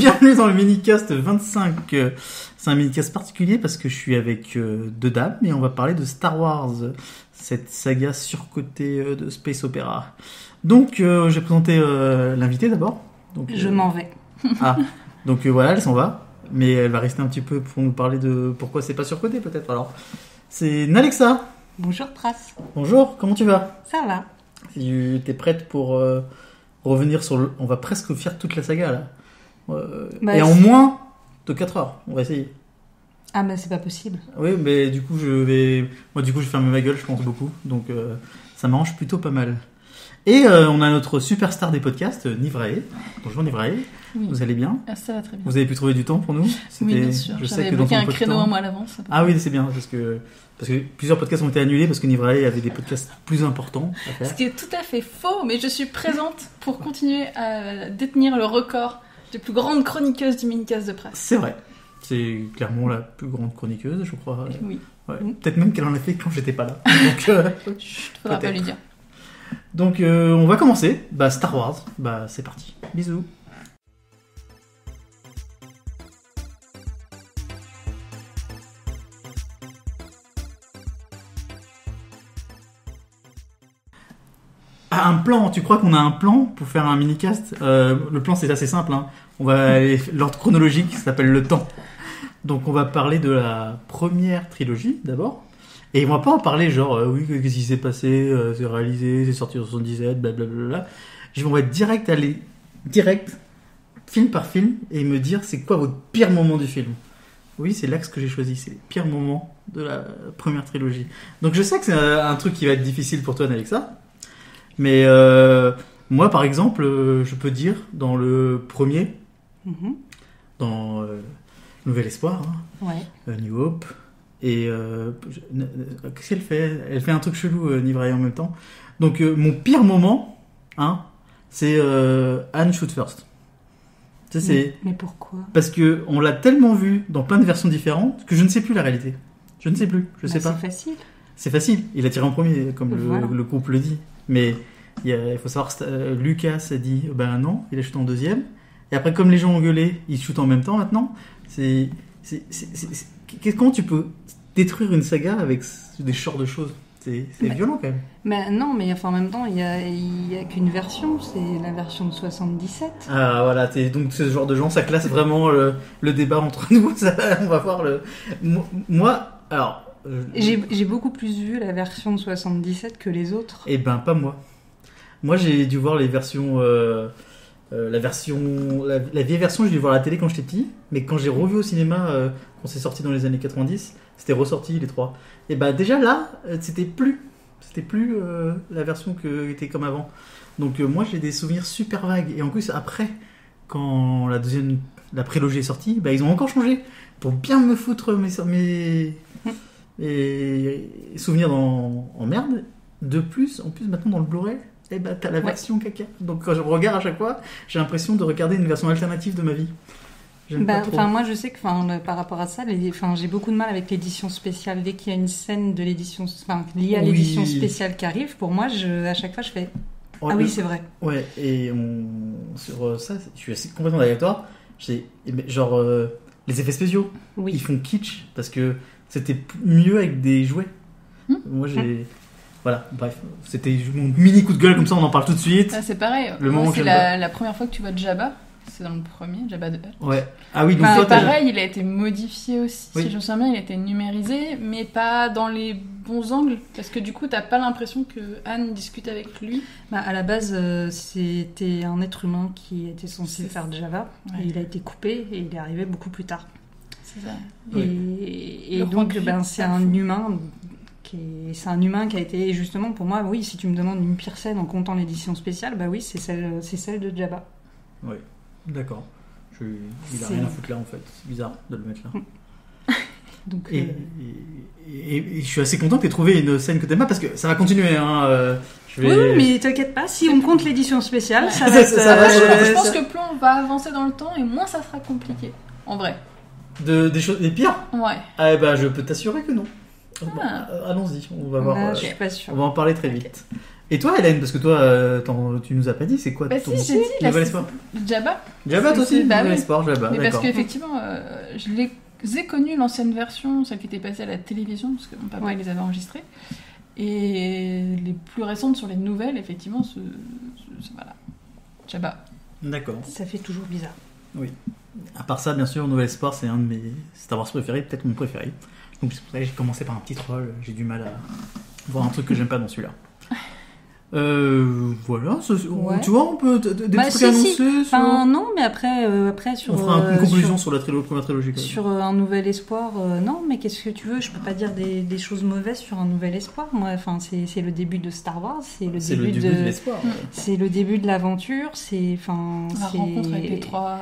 Bienvenue dans le minicast 25. C'est un minicast particulier parce que je suis avec deux dames et on va parler de Star Wars, cette saga surcotée de space opéra. Donc, je vais présenter l'invité d'abord. Donc, je m'en vais. Donc voilà, elle s'en va, mais elle va rester un petit peu pour nous parler de pourquoi c'est pas surcoté peut-être. Alors, c'est Nalexa. Bonjour Trace. Bonjour, comment tu vas? Ça va. Tu es prête pour revenir sur le... On va presque faire toute la saga là. Et en moins de 4 heures, on va essayer. Ah bah c'est pas possible. Oui, mais du coup je vais fermer ma gueule, je pense beaucoup. Donc ça m'arrange plutôt pas mal. Et on a notre superstar des podcasts, Nivrae. Bonjour Nivrae, oui. Vous allez bien? Ah, ça va très bien. Vous avez pu trouver du temps pour nous? Oui, bien sûr. J'avais bloqué un créneau un mois à l'avance. Ah oui, c'est bien, parce que plusieurs podcasts ont été annulés parce que Nivrae avait des podcasts plus importants à faire. Ce qui est tout à fait faux, mais je suis présente pour continuer à détenir le record de plus grande chroniqueuse du minicast de presse. C'est vrai. C'est clairement la plus grande chroniqueuse, je crois. Oui. Ouais. Peut-être même qu'elle en a fait quand j'étais pas là. Donc, faudra pas lui dire. Donc, on va commencer. Star Wars. C'est parti. Bisous. Un plan, tu crois qu'on a un plan pour faire un mini-cast? Le plan c'est assez simple, hein. On va aller l'ordre chronologique, ça s'appelle le temps. Donc on va parler de la première trilogie d'abord. Et on va pas en parler genre, oui, qu'est-ce qui s'est passé, c'est réalisé, c'est sorti en 77, blablabla. On va aller direct, film par film, et me dire c'est quoi votre pire moment du film. Oui, c'est l'axe que j'ai choisi, c'est les pires moments de la première trilogie. Donc je sais que c'est un truc qui va être difficile pour toi, Alexa. Mais moi, par exemple, je peux dire, dans le premier, dans Nouvel Espoir, New Hope, et qu'est-ce qu'elle fait? Elle fait un truc chelou, Nivrae, en même temps. Donc, mon pire moment, c'est Anne Shoot First. Tu sais, mais pourquoi? Parce qu'on l'a tellement vu dans plein de versions différentes que je ne sais plus la réalité. Je ne sais plus, je sais pas. C'est facile. C'est facile, il a tiré en premier, comme le groupe le dit. Mais il faut savoir que Lucas a dit non, il a shooté en deuxième. Et après, comme les gens ont gueulé, ils shootent en même temps maintenant. Comment tu peux détruire une saga avec des genres de choses? C'est violent quand même. Mais non, mais en même temps, il y a qu'une version, c'est la version de 77. Ah voilà, donc ce genre de gens, ça classe vraiment le débat entre nous. On va voir moi, alors. J'ai beaucoup plus vu la version de 77 que les autres. Eh ben, pas moi. Moi, j'ai dû voir les versions... la vieille version, j'ai dû voir à la télé quand j'étais petit. Mais quand j'ai revu au cinéma, quand c'est sorti dans les années 90, c'était ressorti, les trois. Et déjà là, c'était plus la version qui était comme avant. Donc moi, j'ai des souvenirs super vagues. Et en plus, après, quand la prélogie est sortie, ils ont encore changé. Pour bien me foutre mes souvenirs en merde. De plus, en plus maintenant dans le Blu-ray, t'as la version caca. Donc quand je regarde à chaque fois, j'ai l'impression de regarder une version alternative de ma vie. Moi je sais que par rapport à ça, j'ai beaucoup de mal avec l'édition spéciale. Dès qu'il y a une scène de l'édition, liée à l'édition spéciale qui arrive, pour moi, à chaque fois je fais oui, c'est vrai. Ouais, et sur ça, je suis assez complètement d'accord avec toi. Les effets spéciaux, ils font kitsch parce que c'était mieux avec des jouets. Moi voilà, bref, c'était mon mini coup de gueule, comme ça on en parle tout de suite. C'est pareil, c'est la première fois que tu vois Jabba, c'est dans le premier, Jabba de Hutt. Ouais. Ah oui, donc pareil, il a été modifié aussi, si je me souviens bien, il a été numérisé, mais pas dans les bons angles, parce que du coup t'as pas l'impression que Anne discute avec lui. À la base, c'était un être humain qui était censé faire Jabba, et il a été coupé, et il est arrivé beaucoup plus tard. C'est ça. Et donc, c'est un humain... C'est un humain qui a été, justement, pour moi, oui, si tu me demandes une pire scène en comptant l'édition spéciale, oui, c'est celle de Jabba. Oui, d'accord. Il a rien à foutre là, en fait. C'est bizarre de le mettre là. Donc, et je suis assez content que tu aies trouvé une scène que t'aimes pas, parce que ça va continuer. Oui, mais t'inquiète pas, si on compte l'édition spéciale, ça va... Je pense que plus on va avancer dans le temps, et moins ça sera compliqué, en vrai. Des pires? Ouais. Je peux t'assurer que non. Allons-y, on va voir. Je suis pas sûre. On va en parler très vite. Et toi, Hélène, parce que toi, tu nous as pas dit, c'est quoi ton si, j'ai dit, nouvel espoir? Jabba. Jabba, toi aussi, nouvel espoir, Jabba. Mais parce qu'effectivement, je les ai connus l'ancienne version, celle qui était passée à la télévision, parce que mon papa les avait enregistrées. Et les plus récentes sur les nouvelles, effectivement, voilà. Jabba. D'accord. Ça fait toujours bizarre. Oui. À part ça, bien sûr, Nouvel Espoir, c'est un de mes Star Wars préférés, peut-être mon préféré. Donc c'est pour ça que j'ai commencé par un petit troll. J'ai du mal à voir un truc que j'aime pas dans celui-là. Voilà, tu vois, on peut des trucs annoncés. Enfin, non, mais après sur. On fera une conclusion sur la première trilogie. Sur un nouvel espoir, non, mais qu'est-ce que tu veux? Je peux pas dire des choses mauvaises sur un nouvel espoir. Moi, enfin, c'est le début de Star Wars, c'est le début de l'espoir. C'est le début de l'aventure, c'est la rencontre avec les trois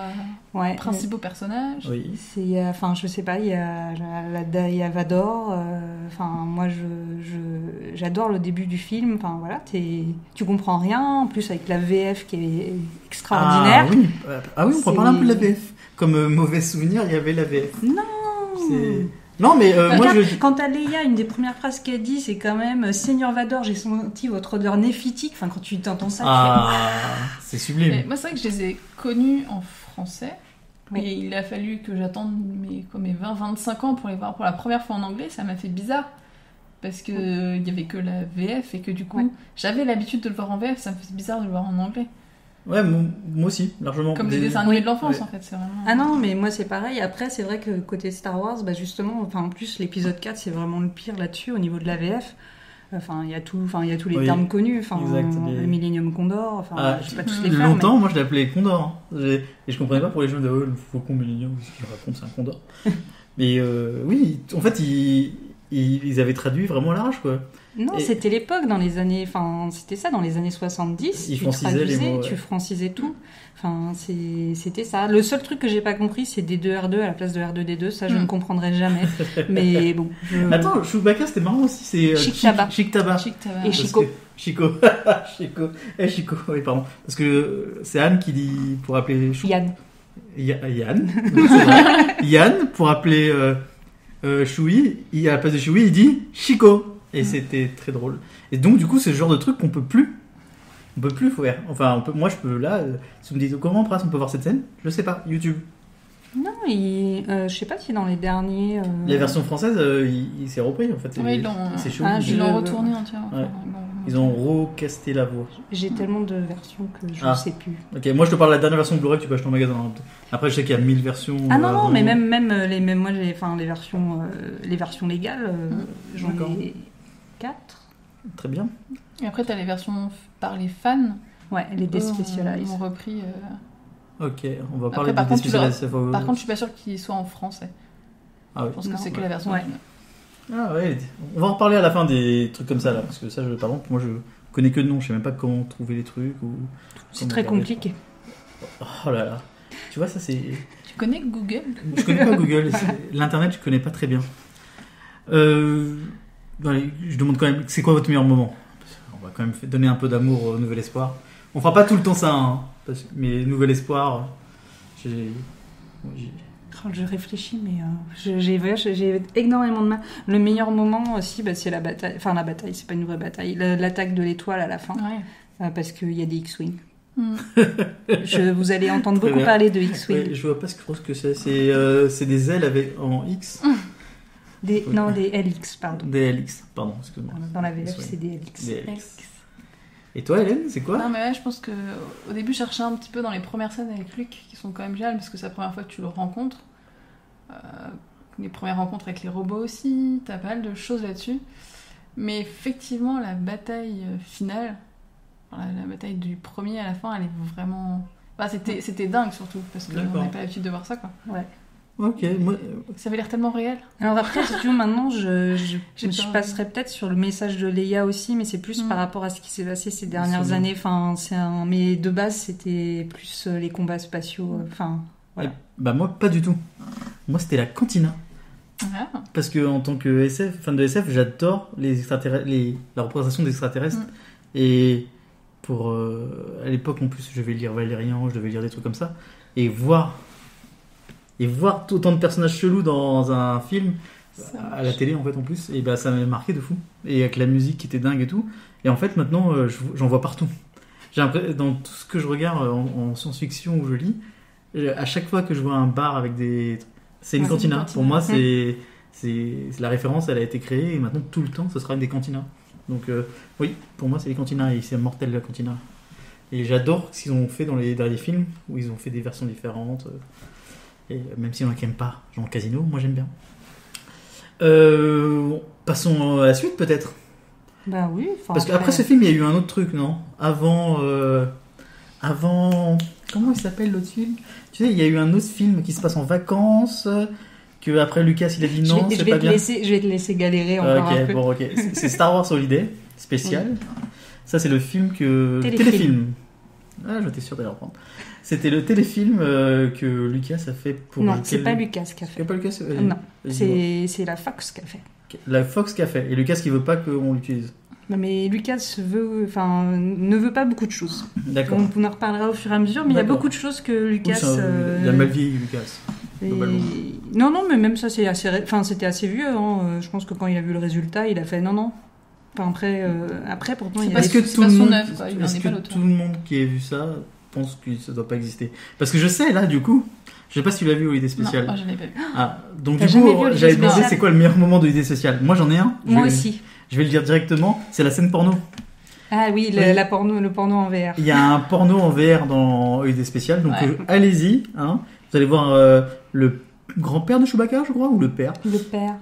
principaux personnages. Oui. C'est, enfin, je sais pas, il y a Vador. Enfin, moi, j'adore le début du film. Enfin, voilà, tu comprends rien. En plus, avec la VF qui est extraordinaire. Ah oui, on pourrait parler un peu de la VF. Comme mauvais souvenir, il y avait la VF. Non, mais regarde, quand t'as Leia, une des premières phrases qu'elle dit, c'est quand même Seigneur Vador, j'ai senti votre odeur néphitique. Enfin, quand tu t'entends ça, c'est sublime. Mais moi, c'est vrai que je les ai connus en français. Et il a fallu que j'attende mes 20-25 ans pour les voir pour la première fois en anglais. Ça m'a fait bizarre. Parce qu'il n'y avait que la VF et que du coup, j'avais l'habitude de le voir en VF. Ça me fait bizarre de le voir en anglais. Ouais, moi aussi, largement. Comme des dessins animés de l'enfance, en fait. C'est vraiment... Ah non, mais moi, c'est pareil. Après, c'est vrai que côté Star Wars, justement, enfin, en plus, l'épisode 4, c'est vraiment le pire là-dessus, au niveau de la VF. Enfin, il y a tous les termes connus. Enfin, le Millennium Condor. Enfin, je sais pas tous les faire. Longtemps, mais... moi, je l'appelais Condor. Et je comprenais pas pour les gens de le Faucon Millennium, ce qu'ils racontent, c'est un Condor. Mais oui, en fait, ils avaient traduit vraiment à l'arrache, quoi. Non, c'était l'époque, dans les années... Enfin, c'était ça, dans les années 70. Ils francisaient les mots, tu francisais tout. Enfin, c'était ça. Le seul truc que j'ai pas compris, c'est D2R2 à la place de R2D2. Ça, je ne comprendrai jamais. Mais bon... Attends, Chewbacca, c'était marrant aussi. C'est Chic Tabac. Et Chico. Chico. Chico, oui, pardon. Parce que c'est Anne qui dit, pour appeler... Yann. Yann. Yann, pour appeler Chewie, à la place de Chewie, il dit Chico. Et c'était très drôle. Et donc, du coup, c'est le genre de truc qu'on peut plus faire. Enfin, moi, je peux, là, si vous me dites comment on peut voir cette scène, je sais pas, YouTube. Non, je sais pas si dans les derniers... La version française, il s'est repris, en fait. Oui, c'est chaud. Ils l'ont retourné entièrement. Ouais. Ils ont recasté la voix. J'ai tellement de versions que je ne sais plus. Ok, moi je te parle de la dernière version Blu-ray que tu peux acheter en magasin. Après, je sais qu'il y a 1000 versions. Non, mais même moi, les versions légales, j'en ai 4. Très bien. Et après, tu as les versions par les fans. Ouais, les Despecialized. Ils ont repris. Ok, on va parler des Despecialized. Par contre, je suis pas sûre qu'ils soient en français. Ah oui. Je pense que c'est que la version originale. Ah ouais, on va en reparler à la fin des trucs comme ça là, parce que ça, par exemple, moi je connais que de nom, je sais même pas comment trouver les trucs c'est très compliqué. Oh là là, tu vois ça c'est. Tu connais Google? Je connais pas Google, l'internet je connais pas très bien. Allez, je demande quand même, c'est quoi votre meilleur moment? On va quand même donner un peu d'amour au Nouvel Espoir. On fera pas tout le temps ça, hein, mais Nouvel Espoir, je réfléchis, mais j'ai énormément de mal. Le meilleur moment aussi, c'est la bataille. Enfin, la bataille, c'est pas une vraie bataille. L'attaque de l'étoile à la fin. Ouais. Parce qu'il y a des X-Wing. Vous allez entendre beaucoup parler de X-Wing. Ouais, je vois pas ce que c'est. C'est des ailes en X. Non, des LX, pardon. Des LX, pardon, excuse-moi. Dans la VF, c'est des LX. Des LX. Et toi, Hélène, c'est quoi? Non, mais ouais, je pense que au début, je cherchais un petit peu dans les premières scènes avec Luke, qui sont quand même géniales, parce que c'est la première fois que tu le rencontres. Les premières rencontres avec les robots aussi, t'as pas mal de choses là-dessus. Mais effectivement, la bataille finale, la bataille du premier à la fin, elle est vraiment... c'était dingue surtout, parce qu'on n'a pas l'habitude de voir ça, quoi. Ouais. Ok, ça avait l'air tellement réel. Alors après, si tu veux, maintenant, je passerai peut-être sur le message de Leia aussi, mais c'est plus par rapport à ce qui s'est passé ces dernières années. Enfin, mais de base, c'était plus les combats spatiaux. Enfin, voilà. Moi, pas du tout. Moi, c'était la cantina. Ah. Parce que en tant que fan de SF, j'adore la représentation d'extraterrestres. Et à l'époque, en plus, je devais lire Valérian, je devais lire des trucs comme ça, et voir autant de personnages chelous dans un film, à la télé en fait en plus, et bah ça m'avait marqué de fou. Et avec la musique qui était dingue et tout. Et en fait maintenant j'en vois partout. J'ai l'impression, dans tout ce que je regarde en science-fiction ou je lis, à chaque fois que je vois un bar avec des... C'est une cantina. Pour moi c'est la référence, elle a été créée et maintenant tout le temps ce sera des cantinas. Donc oui, pour moi c'est les cantinas et c'est mortel la cantina. Et j'adore ce qu'ils ont fait dans les derniers films où ils ont fait des versions différentes. Et même si on n'aime pas, genre Casino, moi j'aime bien. Passons à la suite peut-être. Bah oui. Parce qu'après ce film, il y a eu un autre truc, non ? Avant, comment il s'appelle l'autre film ? Tu sais, il y a eu un autre film qui se passe en vacances. Que après Lucas, il a dit non, c'est pas bien. Je vais te laisser galérer encore un peu. Bon, ok. C'est Star Wars Holiday spécial. Oui. Ça, c'est le film que téléfilm. Ah, j'étais sûr d'aller reprendre. C'était le téléfilm que Lucas a fait pour... Non, c'est pas Lucas qui a fait. C'est pas Lucas Non, c'est la Fox qui a fait. La Fox qui a fait. Et Lucas qui veut pas qu'on l'utilise. Non, mais Lucas ne veut pas beaucoup de choses. D'accord. On en reparlera au fur et à mesure, mais il y a beaucoup de choses que Lucas... Il a mal vieilli, Lucas. Non, mais même ça, c'était assez vieux. Hein. Je pense que quand il a vu le résultat, il a fait non. Enfin, après, pourtant, il y a... Est-ce que tout le monde qui a vu ça pense que ça doit pas exister ? Parce que je sais, là, du coup... Je sais pas si tu l'as vu au idée spéciale. Non, je l'ai pas vu. Ah, donc du coup, j'avais demandé c'est quoi le meilleur moment de l'idée spéciale. Moi, j'en ai un. Moi aussi. Je vais le dire directement. C'est la scène porno. Ah oui, le porno en VR. Il y a un porno en VR dans idée spéciale. Donc allez-y. Hein. Vous allez voir le grand-père de Chewbacca, je crois, ou le père. Le père.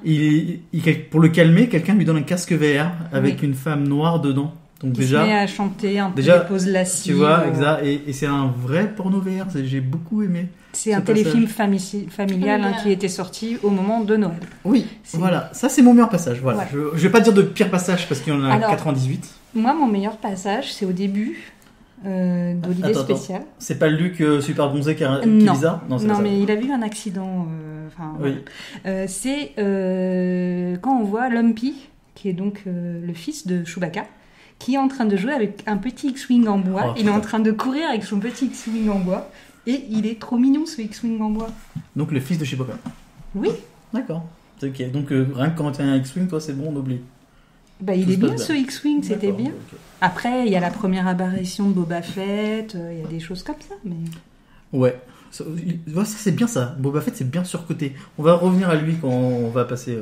Pour le calmer, quelqu'un lui donne un casque VR avec une femme noire dedans. Donc qui se met à chanter un peu des poses lascives. Tu vois, exact. Et c'est un vrai porno VR. J'ai beaucoup aimé. C'est un téléfilm familial qui était sorti au moment de Noël. Oui, voilà. Ça, c'est mon meilleur passage. Voilà. Je vais pas dire de pire passage parce qu'il y en a 98. Moi, mon meilleur passage, c'est au début d'Holiday spécial. C'est pas Luc super bronzé qui est bizarre ? Non, mais il a eu un accident. Oui. C'est quand on voit Lumpy, qui est donc le fils de Chewbacca, qui est en train de jouer avec un petit X-Wing en bois. Il est en train de courir avec son petit X-Wing en bois. Et il est trop mignon, ce X-Wing en bois. Donc le fils de Chewbacca. Oui. D'accord. C'est ok. Donc rien que quand tu as un X-Wing, toi, c'est bon, on oublie. Bah, il est bien, ce X-Wing, c'était bien. Okay. Après, il y a la première apparition de Boba Fett, il y a des choses comme ça, mais... Ouais. Ça c'est bien, ça. Boba Fett, c'est bien surcoté. On va revenir à lui quand on va passer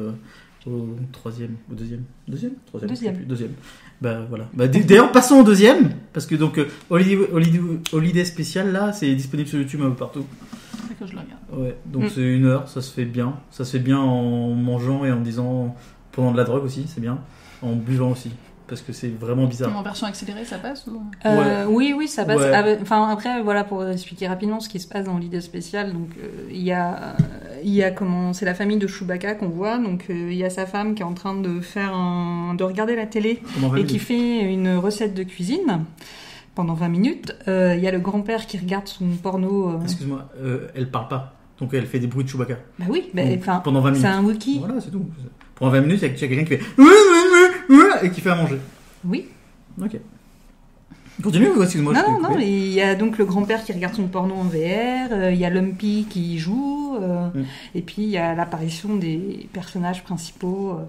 au troisième, au deuxième. Deuxième. Bah voilà. Bah, d'ailleurs, passons au deuxième, parce que donc Holiday spécial là, c'est disponible sur YouTube un peu partout. C'est que je le regarde. Ouais. Donc c'est 1 heure, ça se fait bien. Ça se fait bien en mangeant et en disant pendant de la drogue aussi, c'est bien. En buvant aussi, parce que c'est vraiment bizarre. En version accélérée, ça passe ou... Oui, ça passe. Ouais. Enfin après, voilà, pour expliquer rapidement ce qui se passe dans l'idée spéciale. Donc il y a c'est la famille de Chewbacca qu'on voit. Donc il y a sa femme qui est en train de de regarder la télé et qui fait une recette de cuisine pendant 20 minutes. Il y a le grand-père qui regarde son porno. Excuse-moi, elle parle pas. Donc elle fait des bruits de Chewbacca. Bah oui, pendant 20 minutes. C'est un Wookiee. Voilà, c'est tout. Pendant 20 minutes, il y a quelqu'un qui fait et qui fait à manger. Oui. Ok. Continue, excuse-moi. Non, il y a donc le grand-père qui regarde son porno en VR, il y a Lumpy qui joue, et puis il y a l'apparition des personnages principaux.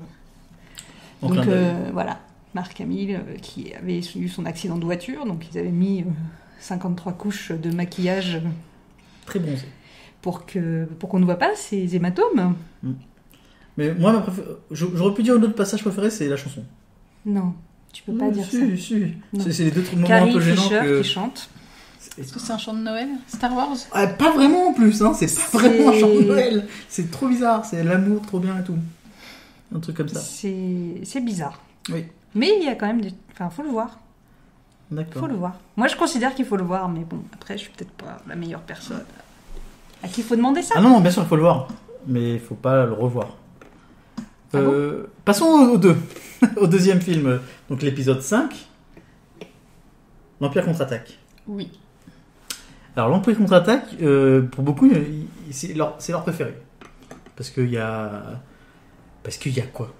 Donc voilà, Mark Hamill qui avait eu son accident de voiture, donc ils avaient mis 53 couches de maquillage. Très bronzé. Pour qu'on ne voit pas ces hématomes. Mais moi, j'aurais pu dire un autre passage préféré, c'est la chanson. Non, tu peux pas dire ça. Si. C'est les deux moments Carrie un peu gênants Fisher qui chante. Est-ce que c'est un chant de Noël ? Star Wars ? Pas vraiment en plus, hein. C'est pas vraiment un chant de Noël. C'est trop bizarre, c'est l'amour trop bien et tout. Un truc comme ça. C'est bizarre. Oui. Mais il y a quand même Enfin, faut le voir. D'accord. Faut le voir. Moi, je considère qu'il faut le voir, mais bon, après, je suis peut-être pas la meilleure personne à qui il faut demander ça. Ah non, bien sûr, il faut le voir. Mais il faut pas le revoir. Passons au 2. Au deuxième film, donc l'épisode 5. L'Empire contre-attaque. Oui. Alors l'Empire contre-attaque, pour beaucoup, c'est leur préféré. Parce qu'il y a quoi ?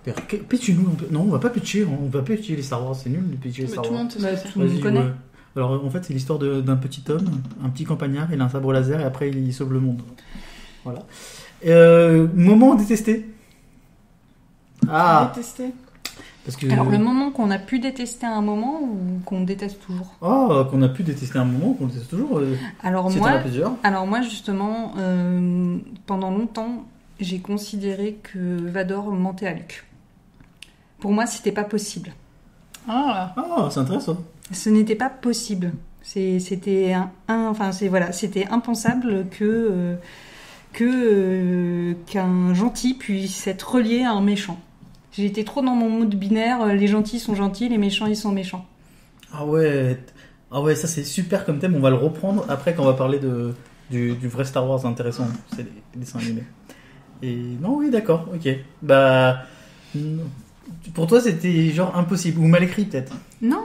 Pitch-nous. Non, on va pas pitcher. On va pas pitcher les Star Wars, c'est nul de pitcher les Star Wars. Tout le monde tout le monde connaît. Ouais. Alors en fait, c'est l'histoire d'un petit homme, un petit campagnard, il a un sabre laser et après il sauve le monde. Voilà. Moment détesté. Détesté. Parce que... Alors, le moment qu'on a pu détester à un moment ou qu'on déteste toujours? Qu'on a pu détester à un moment, qu'on déteste toujours. Alors moi, justement, pendant longtemps, j'ai considéré que Vador mentait à Luke. Pour moi, c'était pas possible. C'est intéressant. Ce n'était pas possible. C'était impensable qu'un gentil puisse être relié à un méchant. J'étais trop dans mon mood binaire, les gentils sont gentils, les méchants ils sont méchants. Ah ouais, ça c'est super comme thème, on va le reprendre après quand on va parler du vrai Star Wars intéressant, c'est les dessins animés. Et non, oui, d'accord, ok. Bah, pour toi c'était genre impossible, ou mal écrit peut-être? Non,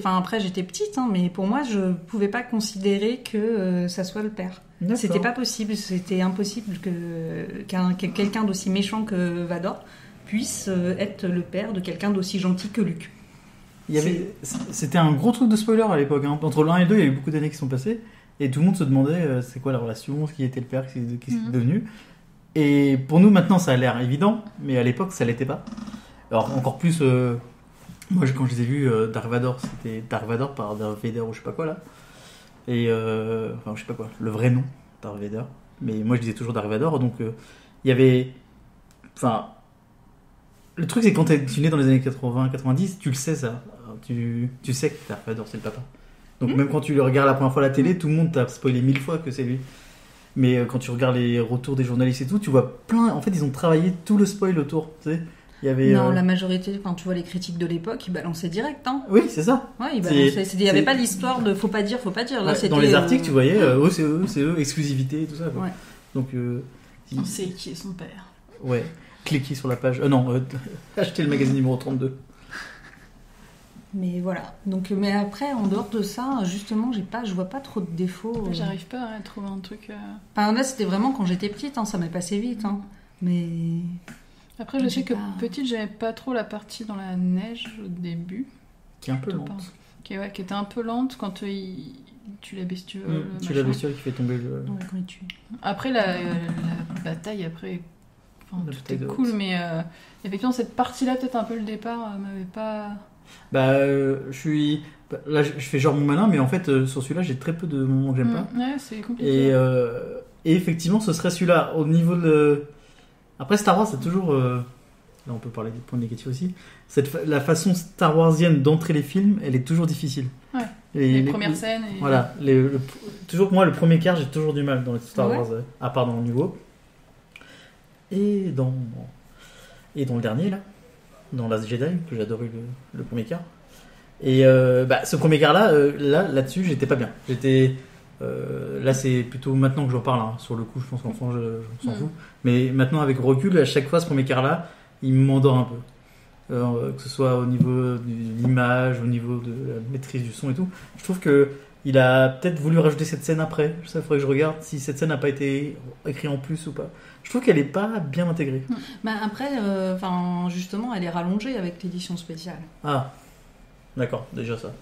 après j'étais petite, mais pour moi je pouvais pas considérer que ça soit le père. D'accord. C'était pas possible, c'était impossible que quelqu'un d'aussi méchant que Vador puisse être le père de quelqu'un d'aussi gentil que Luke. C'était un gros truc de spoiler à l'époque. Entre le 1 et le 2, il y a eu beaucoup d'années qui sont passées. Et tout le monde se demandait c'est quoi la relation, qui était le père, qu'est-ce qu'il est devenu. Et pour nous, maintenant, ça a l'air évident. Mais à l'époque, ça l'était pas. Alors, encore plus... moi, quand je les ai vus, Dark Vador, c'était Dark Vador par Darth Vader ou je sais pas quoi, là. Et... je sais pas quoi. Le vrai nom, Darth Vader. Mais moi, je disais toujours Dark Vador. Donc, il y avait... Le truc, c'est que quand tu es né dans les années 80-90, tu le sais, ça. Tu sais que Darth Vader, c'est le papa. Donc même quand tu le regardes la première fois à la télé, tout le monde t'a spoilé 1000 fois que c'est lui. Mais quand tu regardes les retours des journalistes et tout, tu vois plein... En fait, ils ont travaillé tout le spoil autour, tu sais. Il y avait, la majorité, quand tu vois les critiques de l'époque, ils balançaient direct. Oui, c'est ça. Ouais, ils balançaient. Il n'y avait pas l'histoire de faut pas dire. Là, c'était, dans les articles, tu voyais, c'est eux, exclusivité et tout ça. Quoi. Ouais. Donc, on sait qui est son père. Ouais. Cliquez sur la page. Achetez le magazine numéro 32. Mais voilà. Donc, mais après, en dehors de ça, justement, je vois pas trop de défauts. J'arrive pas à trouver un truc. Là, c'était vraiment quand j'étais petite, ça m'est passé vite. Mais après, je sais que petite, j'aimais pas trop la partie dans la neige au début. Qui est un peu lente. Qui était un peu lente quand tu la bestiole. Tu la bestiole qui fait tomber le. Ouais, quand il tue. Après la bataille, tout est cool, mais effectivement cette partie-là, peut-être un peu le départ, m'avait pas... Là, je fais genre mon malin, mais en fait, sur celui-là, j'ai très peu de moments que j'aime pas. Ouais, c'est compliqué. Et effectivement, ce serait celui-là. Au niveau de... Après, Star Wars, c'est toujours... Là, on peut parler des points négatifs aussi. La façon Star Warsienne d'entrer les films, elle est toujours difficile. Ouais. Les premières scènes. Voilà. Toujours, moi, le premier quart, j'ai toujours du mal dans les Star Wars, à part dans le nouveau. Et dans le dernier, là, dans Last Jedi, que j'ai adoré le premier quart. Et ce premier quart-là, là-dessus, j'étais pas bien. Là, c'est plutôt maintenant que j'en parle. Sur le coup, je pense qu'enfant, je s'en fous. Mais maintenant, avec recul, à chaque fois, ce premier quart-là, il m'endort un peu. Que ce soit au niveau de l'image, au niveau de la maîtrise du son et tout. Je trouve qu'il a peut-être voulu rajouter cette scène après. Ça, il faudrait que je regarde si cette scène n'a pas été écrite en plus ou pas. Je trouve qu'elle n'est pas bien intégrée. Après, justement, elle est rallongée avec l'édition spéciale. Ah, d'accord, déjà ça.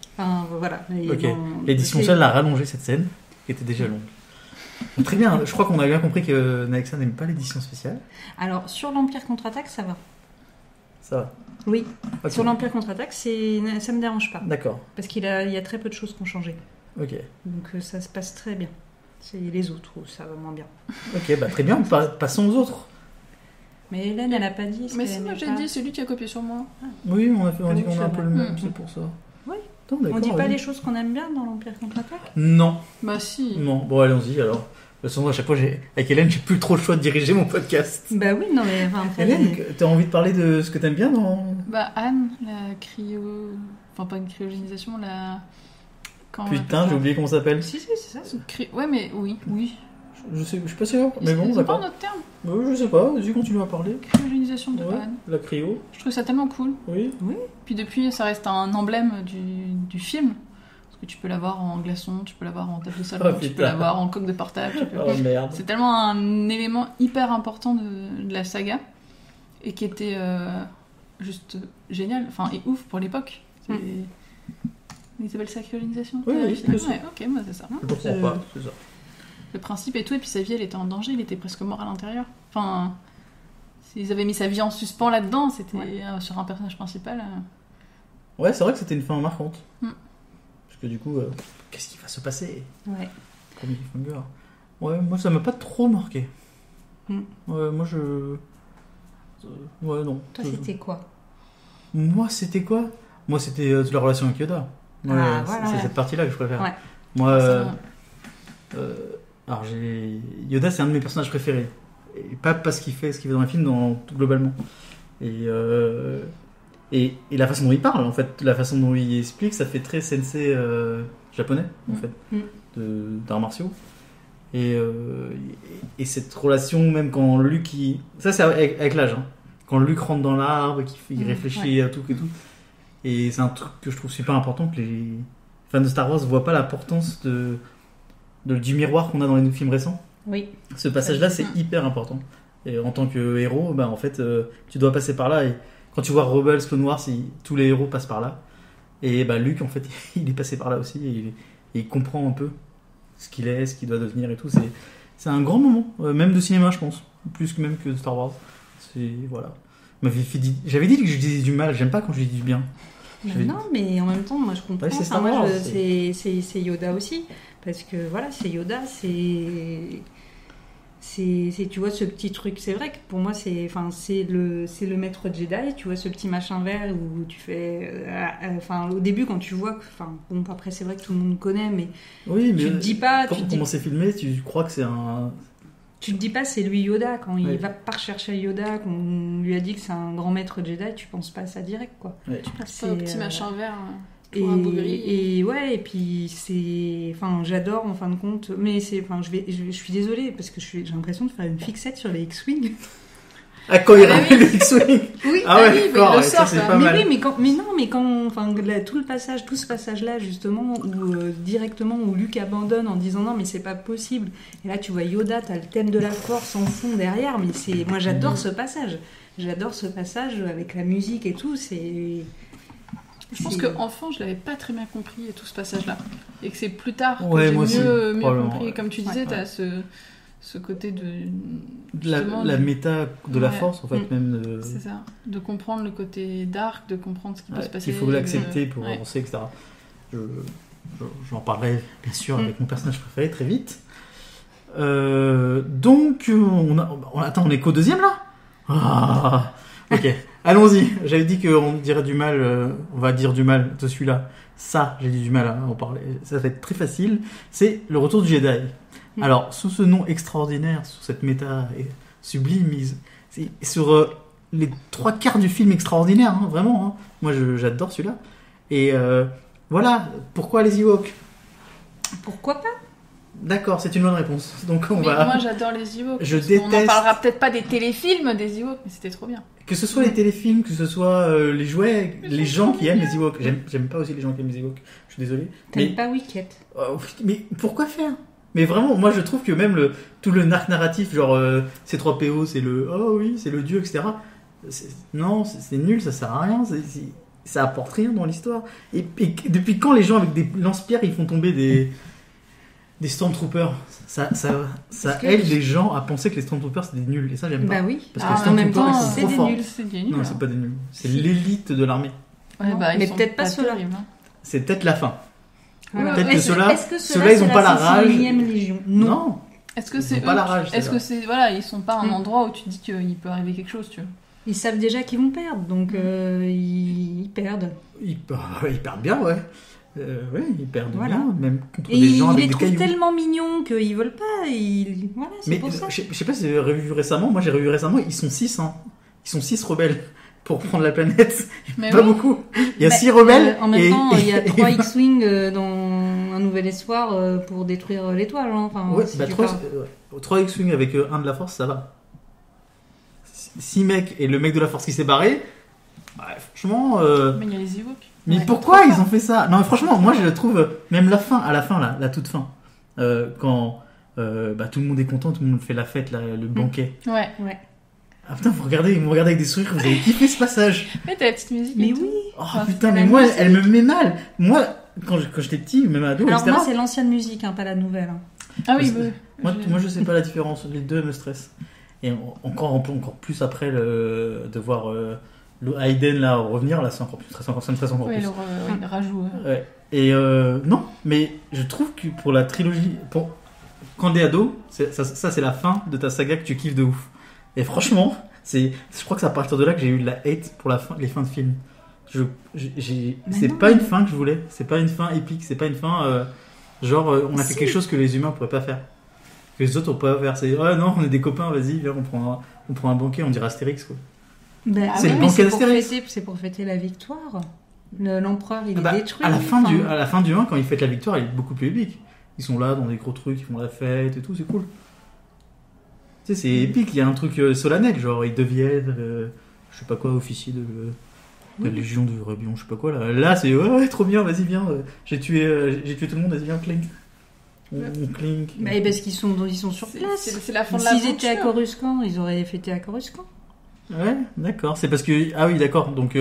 Voilà. Ok, l'édition spéciale a rallongé cette scène, qui était déjà longue. Très bien, je crois qu'on a bien compris que Naexa n'aime pas l'édition spéciale. Alors, sur l'Empire contre-attaque, ça va. Ça va. Oui, okay. Sur l'Empire contre-attaque, ça me dérange pas. D'accord. Parce qu'il y a très peu de choses qui ont changé. Ok. Donc ça se passe très bien. C'est les autres où ça va moins bien. Ok, très bien, passons aux autres. Mais Hélène, elle a pas dit. Mais si, moi j'ai dit, c'est lui qui a copié sur moi. Oui, on dit qu'on a un peu le même, c'est pour ça. Oui. On dit pas les choses qu'on aime bien dans l'Empire contre-attaque? Non. Bah si. Non, bon, allons-y alors. De toute façon, à chaque fois, avec Hélène, j'ai plus trop le choix de diriger mon podcast. Bah oui, non mais... Hélène, t'as envie de parler de ce que t'aimes bien dans... Bah Anne, la cryo... Enfin, pas une cryogénisation, la... Putain, j'ai oublié comment ça s'appelle. Si, c'est ça. Ouais, mais oui. Je suis pas sûr, mais bon, d'accord. C'est pas un autre terme. Je sais pas, vas-y, continue à parler. Cryogénisation de Anne. La cryo. Je trouve ça tellement cool. Oui. Puis depuis, ça reste un emblème du film. Parce que tu peux l'avoir en glaçon, tu peux l'avoir en table de salon, tu peux l'avoir en coque de portable. Oh merde. C'est tellement un élément hyper important de la saga. Et qui était juste génial. Enfin, et ouf pour l'époque. Ils appellent ça cryogénisation? Oui, c'est ça. Ouais, ok, moi c'est ça. Je comprends pas, c'est ça. Le principe et tout, et puis sa vie elle était en danger, il était presque mort à l'intérieur. Enfin, S'ils avaient mis sa vie en suspens là-dedans, c'était sur un personnage principal. Ouais, c'est vrai que c'était une fin marquante. Parce que du coup, qu'est-ce qui va se passer premier cliffhanger. Ouais, moi ça m'a pas trop marqué. Ouais, moi je... Ouais, non. Toi, c'était quoi? Moi, c'était quoi? Moi, c'était la relation avec Yoda. Ouais, c'est cette partie-là que je préfère. Ouais. Moi, alors Yoda, c'est un de mes personnages préférés. Et pas parce qu'il fait ce qu'il fait dans les films, globalement. Et la façon dont il parle, en fait, la façon dont il explique, ça fait très sensei japonais, en fait, d'arts martiaux. Et cette relation, même quand Luke... Ça, c'est avec l'âge. Hein. Quand Luke rentre dans l'arbre, qu'il réfléchit à tout et tout. Et c'est un truc que je trouve super important, que les fans de Star Wars ne voient pas l'importance du miroir qu'on a dans les films récents. Oui. Ce passage-là, c'est hyper important. Et en tant que héros, en fait, tu dois passer par là. Et quand tu vois Rebels, Clone Wars, tous les héros passent par là. Et Luke, en fait, il est passé par là aussi. Et il comprend un peu ce qu'il est, ce qu'il doit devenir et tout. C'est un grand moment, même de cinéma, je pense. Plus que même que de Star Wars. Voilà. J'avais dit que je disais du mal, j'aime pas quand je dis du bien. Non, mais en même temps, moi je comprends. C'est Star Wars, c'est Yoda aussi. Parce que voilà, c'est Yoda, c'est tu vois ce petit truc, c'est vrai que pour moi c'est le maître Jedi, tu vois ce petit machin vert où tu fais au début quand tu vois après c'est vrai que tout le monde connaît, mais tu te dis pas comment c'est filmé, tu crois que c'est un... Tu te dis pas c'est lui Yoda, quand il va pas rechercher Yoda, qu'on lui a dit que c'est un grand maître Jedi, tu penses pas à ça direct, quoi. Tu penses pas au petit machin vert pour un beau gris. Et puis c'est... j'adore en fin de compte, mais c'est... je suis désolée, parce que j'ai l'impression de faire une fixette sur les X-Wing. Ah, quand il ramène le X-Wing. Oui, d'accord, ça c'est pas mal. Oui, mais quand tout ce passage-là, justement, où directement, où Luke abandonne en disant non, mais c'est pas possible. Et là, tu vois Yoda, t'as le thème de la Force en fond derrière, mais moi, j'adore ce passage. J'adore ce passage avec la musique et tout, Je pense qu'enfant, je l'avais pas très bien compris, tout ce passage-là. Et que c'est plus tard que j'ai mieux compris. Comme tu disais, t'as ce côté de la méta de la force, en fait, même c'est ça, de comprendre le côté dark, de comprendre ce qui peut se passer, il faut l'accepter pour avancer, etc. J'en parlerai bien sûr avec mon personnage préféré très vite. Donc on est qu'au deuxième là. Ok, allons-y. J'avais dit qu'on dirait du mal, on va dire du mal de celui-là. Ça, j'ai dit du mal à en parler, ça va être très facile. C'est le retour du Jedi. Alors, sous ce nom extraordinaire, sous cette méta sublime, c'est sur les 3/4 du film extraordinaire, hein, vraiment. Hein. Moi, j'adore celui-là. Et voilà, pourquoi les Ewoks? Pourquoi pas? D'accord, c'est une bonne réponse. Donc moi, j'adore les Ewoks. Je déteste... On en parlera peut-être pas des téléfilms des Ewoks, mais c'était trop bien. Que ce soit les téléfilms, que ce soit les jouets, les gens qui aiment les Ewoks. J'aime pas aussi les gens qui aiment les Ewoks. Je suis désolé. T'aimes pas Wicket? Mais pourquoi faire? Mais vraiment, moi je trouve que même tout le narratif, genre C3PO, c'est c'est le dieu, etc. Non, c'est nul, ça sert à rien, ça apporte rien dans l'histoire. Et depuis quand les gens avec des lance-pierres ils font tomber des Stormtroopers? Ça aide les gens à penser que les Stormtroopers c'est des nuls, et ça j'aime pas. Bah oui, parce que les en même temps, c'est des nuls. Non, c'est pas des nuls, c'est l'élite de l'armée. Ouais, mais peut-être pas ceux-là. C'est peut-être la fin. Alors, peut-être que ceux-là, ils ont pas la rage. Légion. Non. Est-ce que c'est pas la rage? Est-ce que c'est ils sont pas à un endroit où tu te dis qu'il peut arriver quelque chose, tu vois? Ils savent déjà qu'ils vont perdre, donc ils perdent. Ils perdent bien, ouais. Oui, ils perdent bien, même contre et des gens avec des cailloux. Ils les trouvent tellement mignons qu'ils veulent pas. Voilà, c'est pour ça. Je sais pas si vous avez revu récemment. Moi, j'ai revu récemment. Ils sont 6, hein. Ils sont 6 rebelles pour prendre la planète. Mais pas beaucoup. Il y a 6 rebelles. En même temps, il y a 3 X-Wing dans Un Nouvel Espoir pour détruire l'étoile. Hein. Enfin, ouais, 3 X-Wing avec un de la Force, ça va. 6 mecs et le mec de la Force qui s'est barré. Franchement. Mais il y a les Ewoks. Mais pourquoi ils ont fait ça? Non, mais franchement, moi je trouve même à la fin, la toute fin, quand tout le monde est content, tout le monde fait la fête, le banquet. Ouais. Ah putain, vous me regardez avec des sourires, vous avez kiffé ce passage. Mais t'as la petite musique. Mais oui. Oh putain, mais moi, elle me met mal. Moi, quand j'étais petit, même ado, alors etc. moi, c'est l'ancienne musique, pas la nouvelle. Hein. Ah oui, moi je sais pas la différence. Les deux me stressent. Et encore plus après de voir le Hayden là revenir, là c'est encore plus stressant, ça me stresse encore plus. Le rajout. Ouais. Et non, mais je trouve que pour la trilogie, quand t'es ado, ça c'est la fin de ta saga que tu kiffes de ouf. Et franchement, je crois que c'est à partir de là que j'ai eu de la hate pour les fins de film. C'est pas une fin que je voulais, c'est pas une fin épique, c'est pas une fin on a fait quelque chose que les humains pourraient pas faire, que les autres on peut pas faire. C'est non, on est des copains, vas-y, viens, on prend un banquet, on dirait Astérix quoi. C'est le banquet d'Astérix. C'est pour fêter la victoire. L'empereur il est détruit. À la fin du 1, quand ils fêtent la victoire, il est beaucoup plus épique. Ils sont là dans des gros trucs, ils font la fête et tout, c'est cool. Tu sais, c'est épique, il y a un truc solennel, genre ils deviennent, je sais pas quoi, officier de la Légion du Rébellion, je sais pas quoi. Là c'est ouais, trop bien, vas-y, viens, j'ai tué tout le monde, vas-y, viens, clink. On clink. Mais parce qu'ils sont sur place. C'est la fin de l'aventure. S'ils étaient à Coruscant, ils auraient fêté à Coruscant. Ouais, d'accord, c'est parce que. Ah oui, d'accord, donc.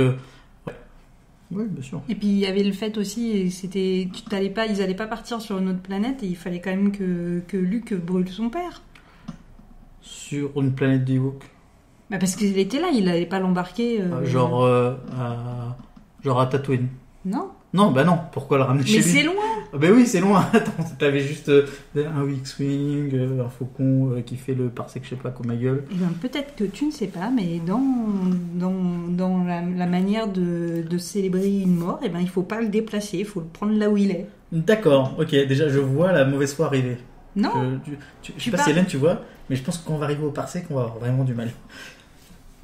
Ouais, bien sûr. Et puis il y avait le fait aussi, ils allaient pas partir sur une autre planète et il fallait quand même que Luke brûle son père. Sur une planète d'Ewok. Parce qu'il était là, il allait pas l'embarquer. Genre à Tatooine. Non. Non, bah non, pourquoi le ramener chez lui ? Mais c'est loin. Bah oui, c'est loin. Attends, t'avais juste un X-Wing, un faucon qui fait le parsec, je sais pas, comme ma gueule. Et peut-être que tu ne sais pas, mais dans la manière de célébrer une mort, il faut pas le déplacer, il faut le prendre là où il est. D'accord, ok, déjà je vois la mauvaise foi arriver. Non. Je sais pas si Hélène tu vois, mais je pense que quand on va arriver au parsec, on va avoir vraiment du mal.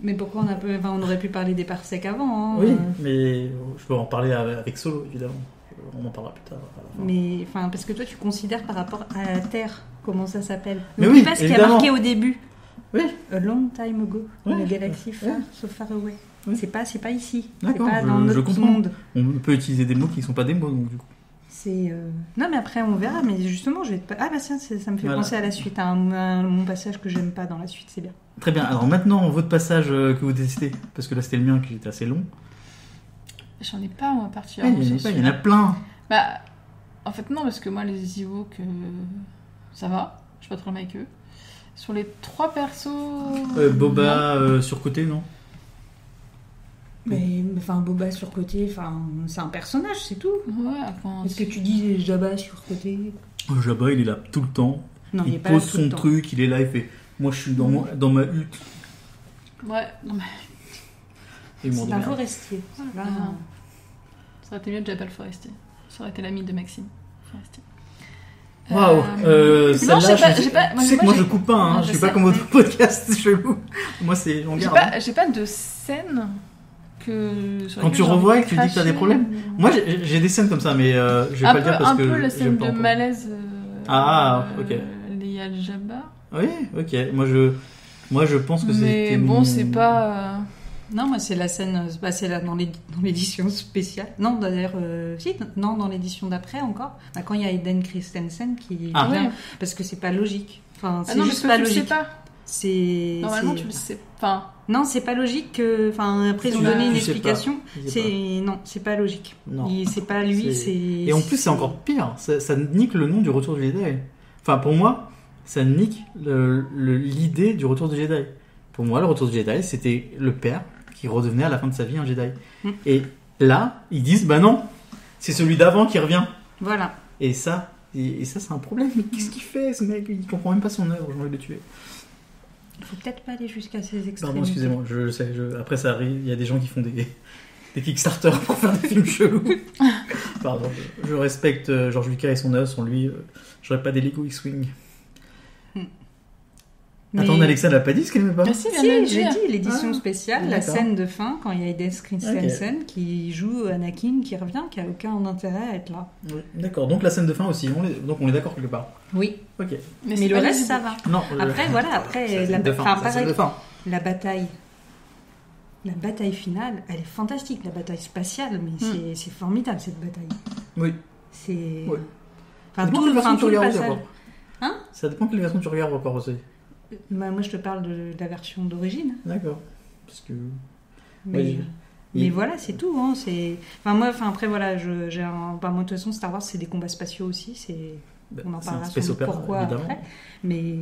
Mais pourquoi on aurait pu parler des parsecs avant, hein. Oui, mais je peux en parler avec Solo, évidemment. On en parlera plus tard. Mais parce que toi, tu considères par rapport à la Terre, comment ça s'appelle ? Mais oui, pas ce qui a marqué au début. Oui. A long time ago, ouais, la galaxie so far away. Ouais. C'est pas ici. D'accord, c'est pas dans notre monde. On peut utiliser des mots qui ne sont pas des mots, donc du coup. Non, mais après on verra. Mais justement, je vais te. Ah bah ça me fait penser à la suite, à mon passage que j'aime pas dans la suite. C'est bien. Très bien. Alors maintenant, votre passage que vous détestez, parce que là c'était le mien qui était assez long. J'en ai pas, moi, partir. Il y en a plein. En fait, non, parce que moi, les Ewoks, ça va. Je suis pas trop mal avec eux. Sur les 3 persos. Boba surcoté, non ? Mais Boba surcoté, c'est un personnage, c'est tout. Ouais, Est-ce que tu dis Jabba surcoté ? Jabba, il est là tout le temps. Non, il pose son truc, il est là, il fait. Moi, je suis dans ma hutte. Ouais, non mais. C'est un forestier. Ça aurait été mieux de Jabba le forestier. Ça aurait été l'ami de Maxime. Forestier. Waouh, celle-là, tu sais que moi je coupe pas, hein. Je suis pas comme votre podcast chelou. Moi c'est, on garde. J'ai pas de scène que. Quand tu revois et que tu dis que t'as des problèmes. Moi j'ai des scènes comme ça, mais je vais pas le dire parce que. Un peu la scène de malaise. Ok. Liée à Jabba. Oui, ok. Moi je pense que c'était. Mais bon, c'est pas. Non, moi c'est la scène, c'est là dans l'édition spéciale. Non, d'ailleurs, dans l'édition d'après encore. Quand il y a Hayden Christensen qui vient, parce que c'est pas logique. C'est juste pas logique. Tu le sais pas. Normalement, tu le sais. Non, c'est pas logique que. Après, ils ont donné une explication. C'est pas logique. C'est pas lui. Et en plus, c'est encore pire. Ça nique le nom du Retour du Jedi. Pour moi, ça nique l'idée du Retour du Jedi. Pour moi, le Retour du Jedi, c'était le père qui redevenait à la fin de sa vie un Jedi. Et là, ils disent, bah non, c'est celui d'avant qui revient. Voilà. Et ça c'est un problème. Mais qu'est-ce qu'il fait, ce mec ? Il comprend même pas son œuvre, j'ai envie de le tuer. Il faut peut-être pas aller jusqu'à ces extrêmes. Pardon, excusez-moi, je sais. Après, ça arrive, il y a des gens qui font des Kickstarter pour faire des films chelous. Pardon, je respecte George Lucas et son œuvre. Sans lui, j'aurais pas des Lego X-Wing. Attends, Alexa n'a pas dit ce qu'elle n'aimait pas. Si, j'ai dit l'édition spéciale, la scène de fin, quand il y a Hayden Christensen qui joue Anakin, qui revient, qui a aucun intérêt à être là. Oui, d'accord, donc la scène de fin aussi, donc on est d'accord quelque part. Oui. Ok. Mais le reste, ça va. Non, après, la bataille finale, elle est fantastique, la bataille spatiale, mais c'est formidable cette bataille. Oui. C'est. Oui. Tout le passage. Hein ? Ça dépend de quelle version tu regardes encore aussi. Moi, je te parle de la version d'origine. D'accord. Parce que. Mais voilà, c'est tout. Hein. Après, voilà, moi, de toute façon, Star Wars, c'est des combats spatiaux aussi. On en parlera sur pourquoi évidemment. après. Mais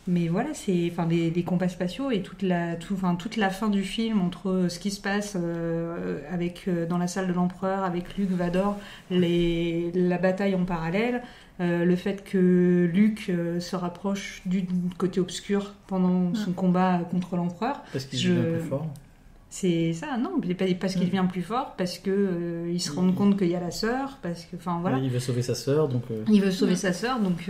Mais voilà, c'est les combats spatiaux et toute la fin du film entre ce qui se passe dans la salle de l'empereur avec Luke, Vador, la bataille en parallèle, le fait que Luke se rapproche du côté obscur pendant son combat contre l'empereur. Parce qu'il devient plus fort. C'est ça, non, parce qu'il devient plus fort, parce que il se rend compte qu'il y a la sœur, parce que, voilà. Il veut sauver sa sœur, donc. Il veut sauver sa sœur, donc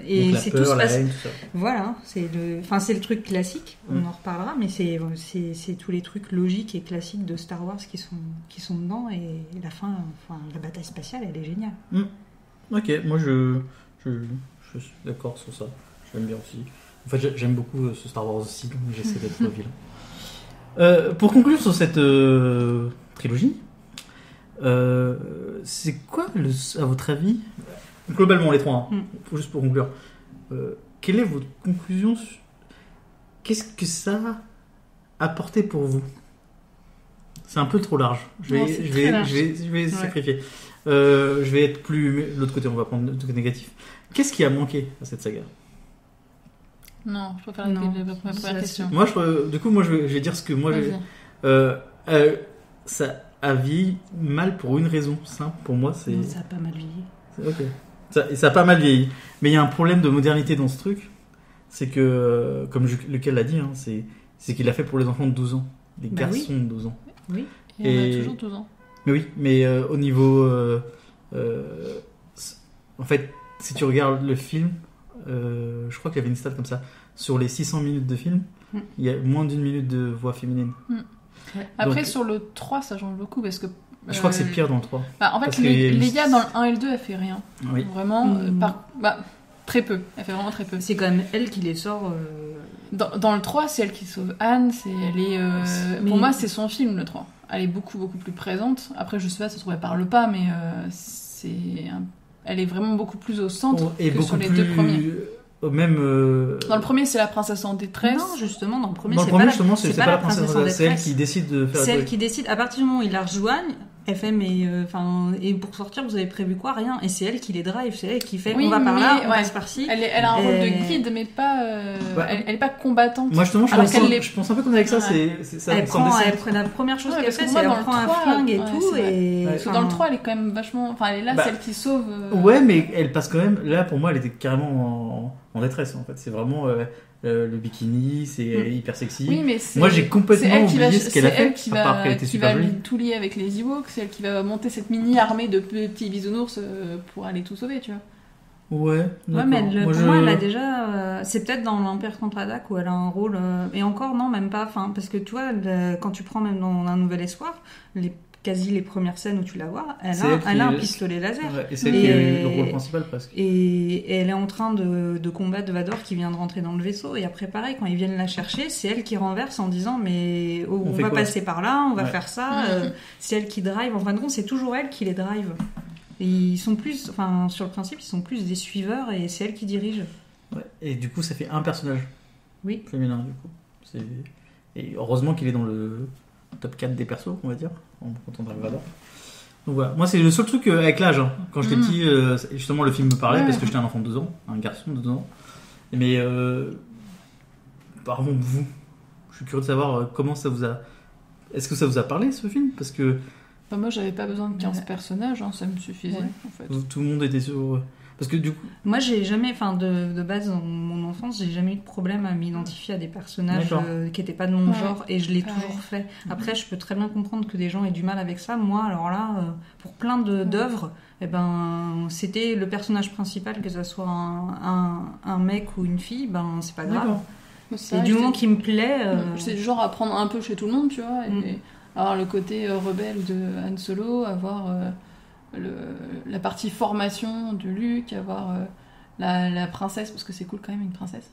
et donc c'est peur, tout se passe. Haine, tout ça. Voilà, c'est le truc classique. On en reparlera, mais c'est tous les trucs logiques et classiques de Star Wars qui sont dedans, et la fin, la bataille spatiale, elle est géniale. Ok, moi je suis d'accord sur ça. Je l'aime bien aussi. En fait, j'aime beaucoup ce Star Wars aussi, donc j'essaie d'être vilain. Pour conclure sur cette trilogie, c'est quoi, à votre avis, globalement les trois, juste pour conclure, quelle est votre conclusion qu'est-ce que ça a apporté pour vous? C'est un peu trop large. Je vais sacrifier. Je vais être plus... L'autre côté, on va prendre le côté négatif. Qu'est-ce qui a manqué à cette saga? Non, je préfère la première question. Moi, je vais dire ce que moi... ça a vieilli mal pour une raison simple. Pour moi, c'est... Ça a pas mal vieilli. Ok. Ça a pas mal vieilli. Mais il y a un problème de modernité dans ce truc. C'est que, comme lequel l'a dit, c'est qu'il l'a fait pour les enfants de 12 ans. Les garçons de 12 ans. Oui. Et on a toujours 12 ans. Mais oui, mais au niveau... en fait, si tu regardes le film, je crois qu'il y avait une stat comme ça. Sur les 600 minutes de film, il y a moins d'1 minute de voix féminine. Ouais. Après, donc, sur le 3, ça change beaucoup parce que... je crois que c'est pire dans le 3. En fait, Leia, dans le 1 et le 2, elle fait rien. Oui. Vraiment, très peu. Elle fait vraiment très peu. C'est quand même elle qui les sort... Dans le 3, c'est elle qui sauve Anne. Pour moi, c'est son film, le 3. Elle est beaucoup, beaucoup plus présente. Après, je sais pas, ça se trouve, elle parle pas, mais elle est vraiment beaucoup plus au centre que sur les deux premiers. Même dans le premier, c'est la princesse en détresse. Non, justement, dans le premier, c'est pas la princesse en détresse. C'est elle qui décide de faire. C'est elle qui décide. À partir du moment où ils la rejoignent, elle fait et pour sortir, vous avez prévu quoi? Rien. Et c'est elle qui les drive. C'est elle qui fait. On va par là, on passe par-ci. Elle a un rôle de guide, mais pas. Elle est pas combattante. Moi, justement, je pense un peu qu'on est avec ça. C'est ça. Elle prend la première chose qu'elle fait, c'est qu'elle prend un flingue et tout. Et dans le 3, elle est quand même vachement. Enfin, elle est là, celle qui sauve. Ouais, mais elle passe quand même. Là, pour moi, elle était carrément en détresse. En fait, c'est vraiment le bikini, c'est hyper sexy. Oui, mais moi, j'ai complètement oublié ce qu'elle a fait. C'est elle qui va tout lier avec les Ewoks. C'est elle qui va monter cette mini armée de petits bisounours pour aller tout sauver, tu vois. Ouais, mais pour moi, elle a déjà... c'est peut-être dans l'Empire contre-attaque où elle a un rôle... et encore, non, même pas. Parce que tu vois, quand tu prends même dans Un Nouvel Espoir, quasi les premières scènes où tu la vois, elle a un pistolet laser. Ouais, et c'est elle qui a le rôle principal presque. Et elle est en train de combattre Vador qui vient de rentrer dans le vaisseau. Et après, pareil, quand ils viennent la chercher, c'est elle qui renverse en disant mais on va passer par là, on va faire ça. C'est elle qui drive. En fin de compte, c'est toujours elle qui les drive. Et ils sont plus, sur le principe, ils sont plus des suiveurs et c'est elle qui dirige. Ouais. Et du coup, ça fait un personnage féminin du coup. Et heureusement qu'il est dans le top 4 des persos, on va dire, quand on arrive à Vador. Donc voilà, moi c'est le seul truc avec l'âge. Quand j'étais petit, justement le film me parlait parce que j'étais un enfant de 2 ans, un garçon de 2 ans. Mais par contre, vous, je suis curieux de savoir comment ça vous a... Est-ce que ça vous a parlé ce film? Parce que... moi j'avais pas besoin de 15 personnages, ça me suffisait en fait. Tout le monde était sur... Parce que du coup... Moi, j'ai jamais, de base, dans mon enfance, j'ai jamais eu de problème à m'identifier à des personnages qui n'étaient pas de mon genre, et je l'ai toujours fait. Après, je peux très bien comprendre que des gens aient du mal avec ça. Moi, alors là, pour plein d'œuvres, c'était le personnage principal, que ce soit un mec ou une fille, c'est pas grave. Et du moment qu'il me plaît... C'est du genre à prendre un peu chez tout le monde, tu vois, et avoir le côté rebelle de Han Solo, avoir... la partie formation de Luke, avoir la princesse, parce que c'est cool quand même une princesse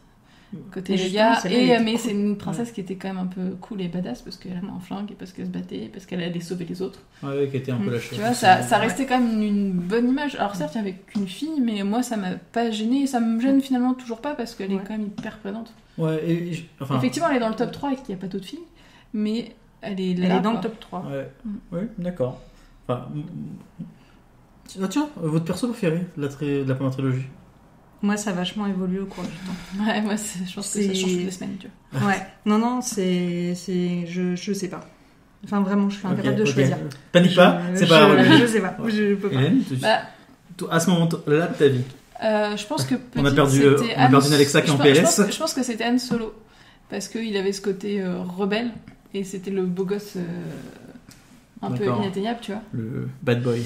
côté Leia, mais c'est une princesse qui était quand même un peu cool et badass parce qu'elle avait un flingue et parce qu'elle se battait, parce qu'elle allait sauver les autres, qui était un peu lâchée, tu vois, ça restait quand même une bonne image. Alors certes il n'y avait qu'une fille, mais moi ça m'a pas gêné, et ça me gêne finalement toujours pas parce qu'elle est quand même hyper présente. Effectivement elle est dans le top 3 et qu'il n'y a pas d'autres filles, mais elle est dans le top 3. Oui, d'accord. Tiens, votre perso préféré de la première trilogie? Moi, ça a vachement évolué au cours du temps. Ouais, moi, je pense que ça change toutes les semaines, tu vois. Ouais. Non, je sais pas. Enfin, vraiment, je suis incapable de choisir. Panique pas, c'est pas grave. Je sais pas, je peux pas. Hélène, à ce moment-là de ta vie. Je pense que on a perdu une Alexa qui est en PLS. Je pense que c'était Han Solo. Parce qu'il avait ce côté rebelle. Et c'était le beau gosse un peu inatteignable, tu vois. Le bad boy.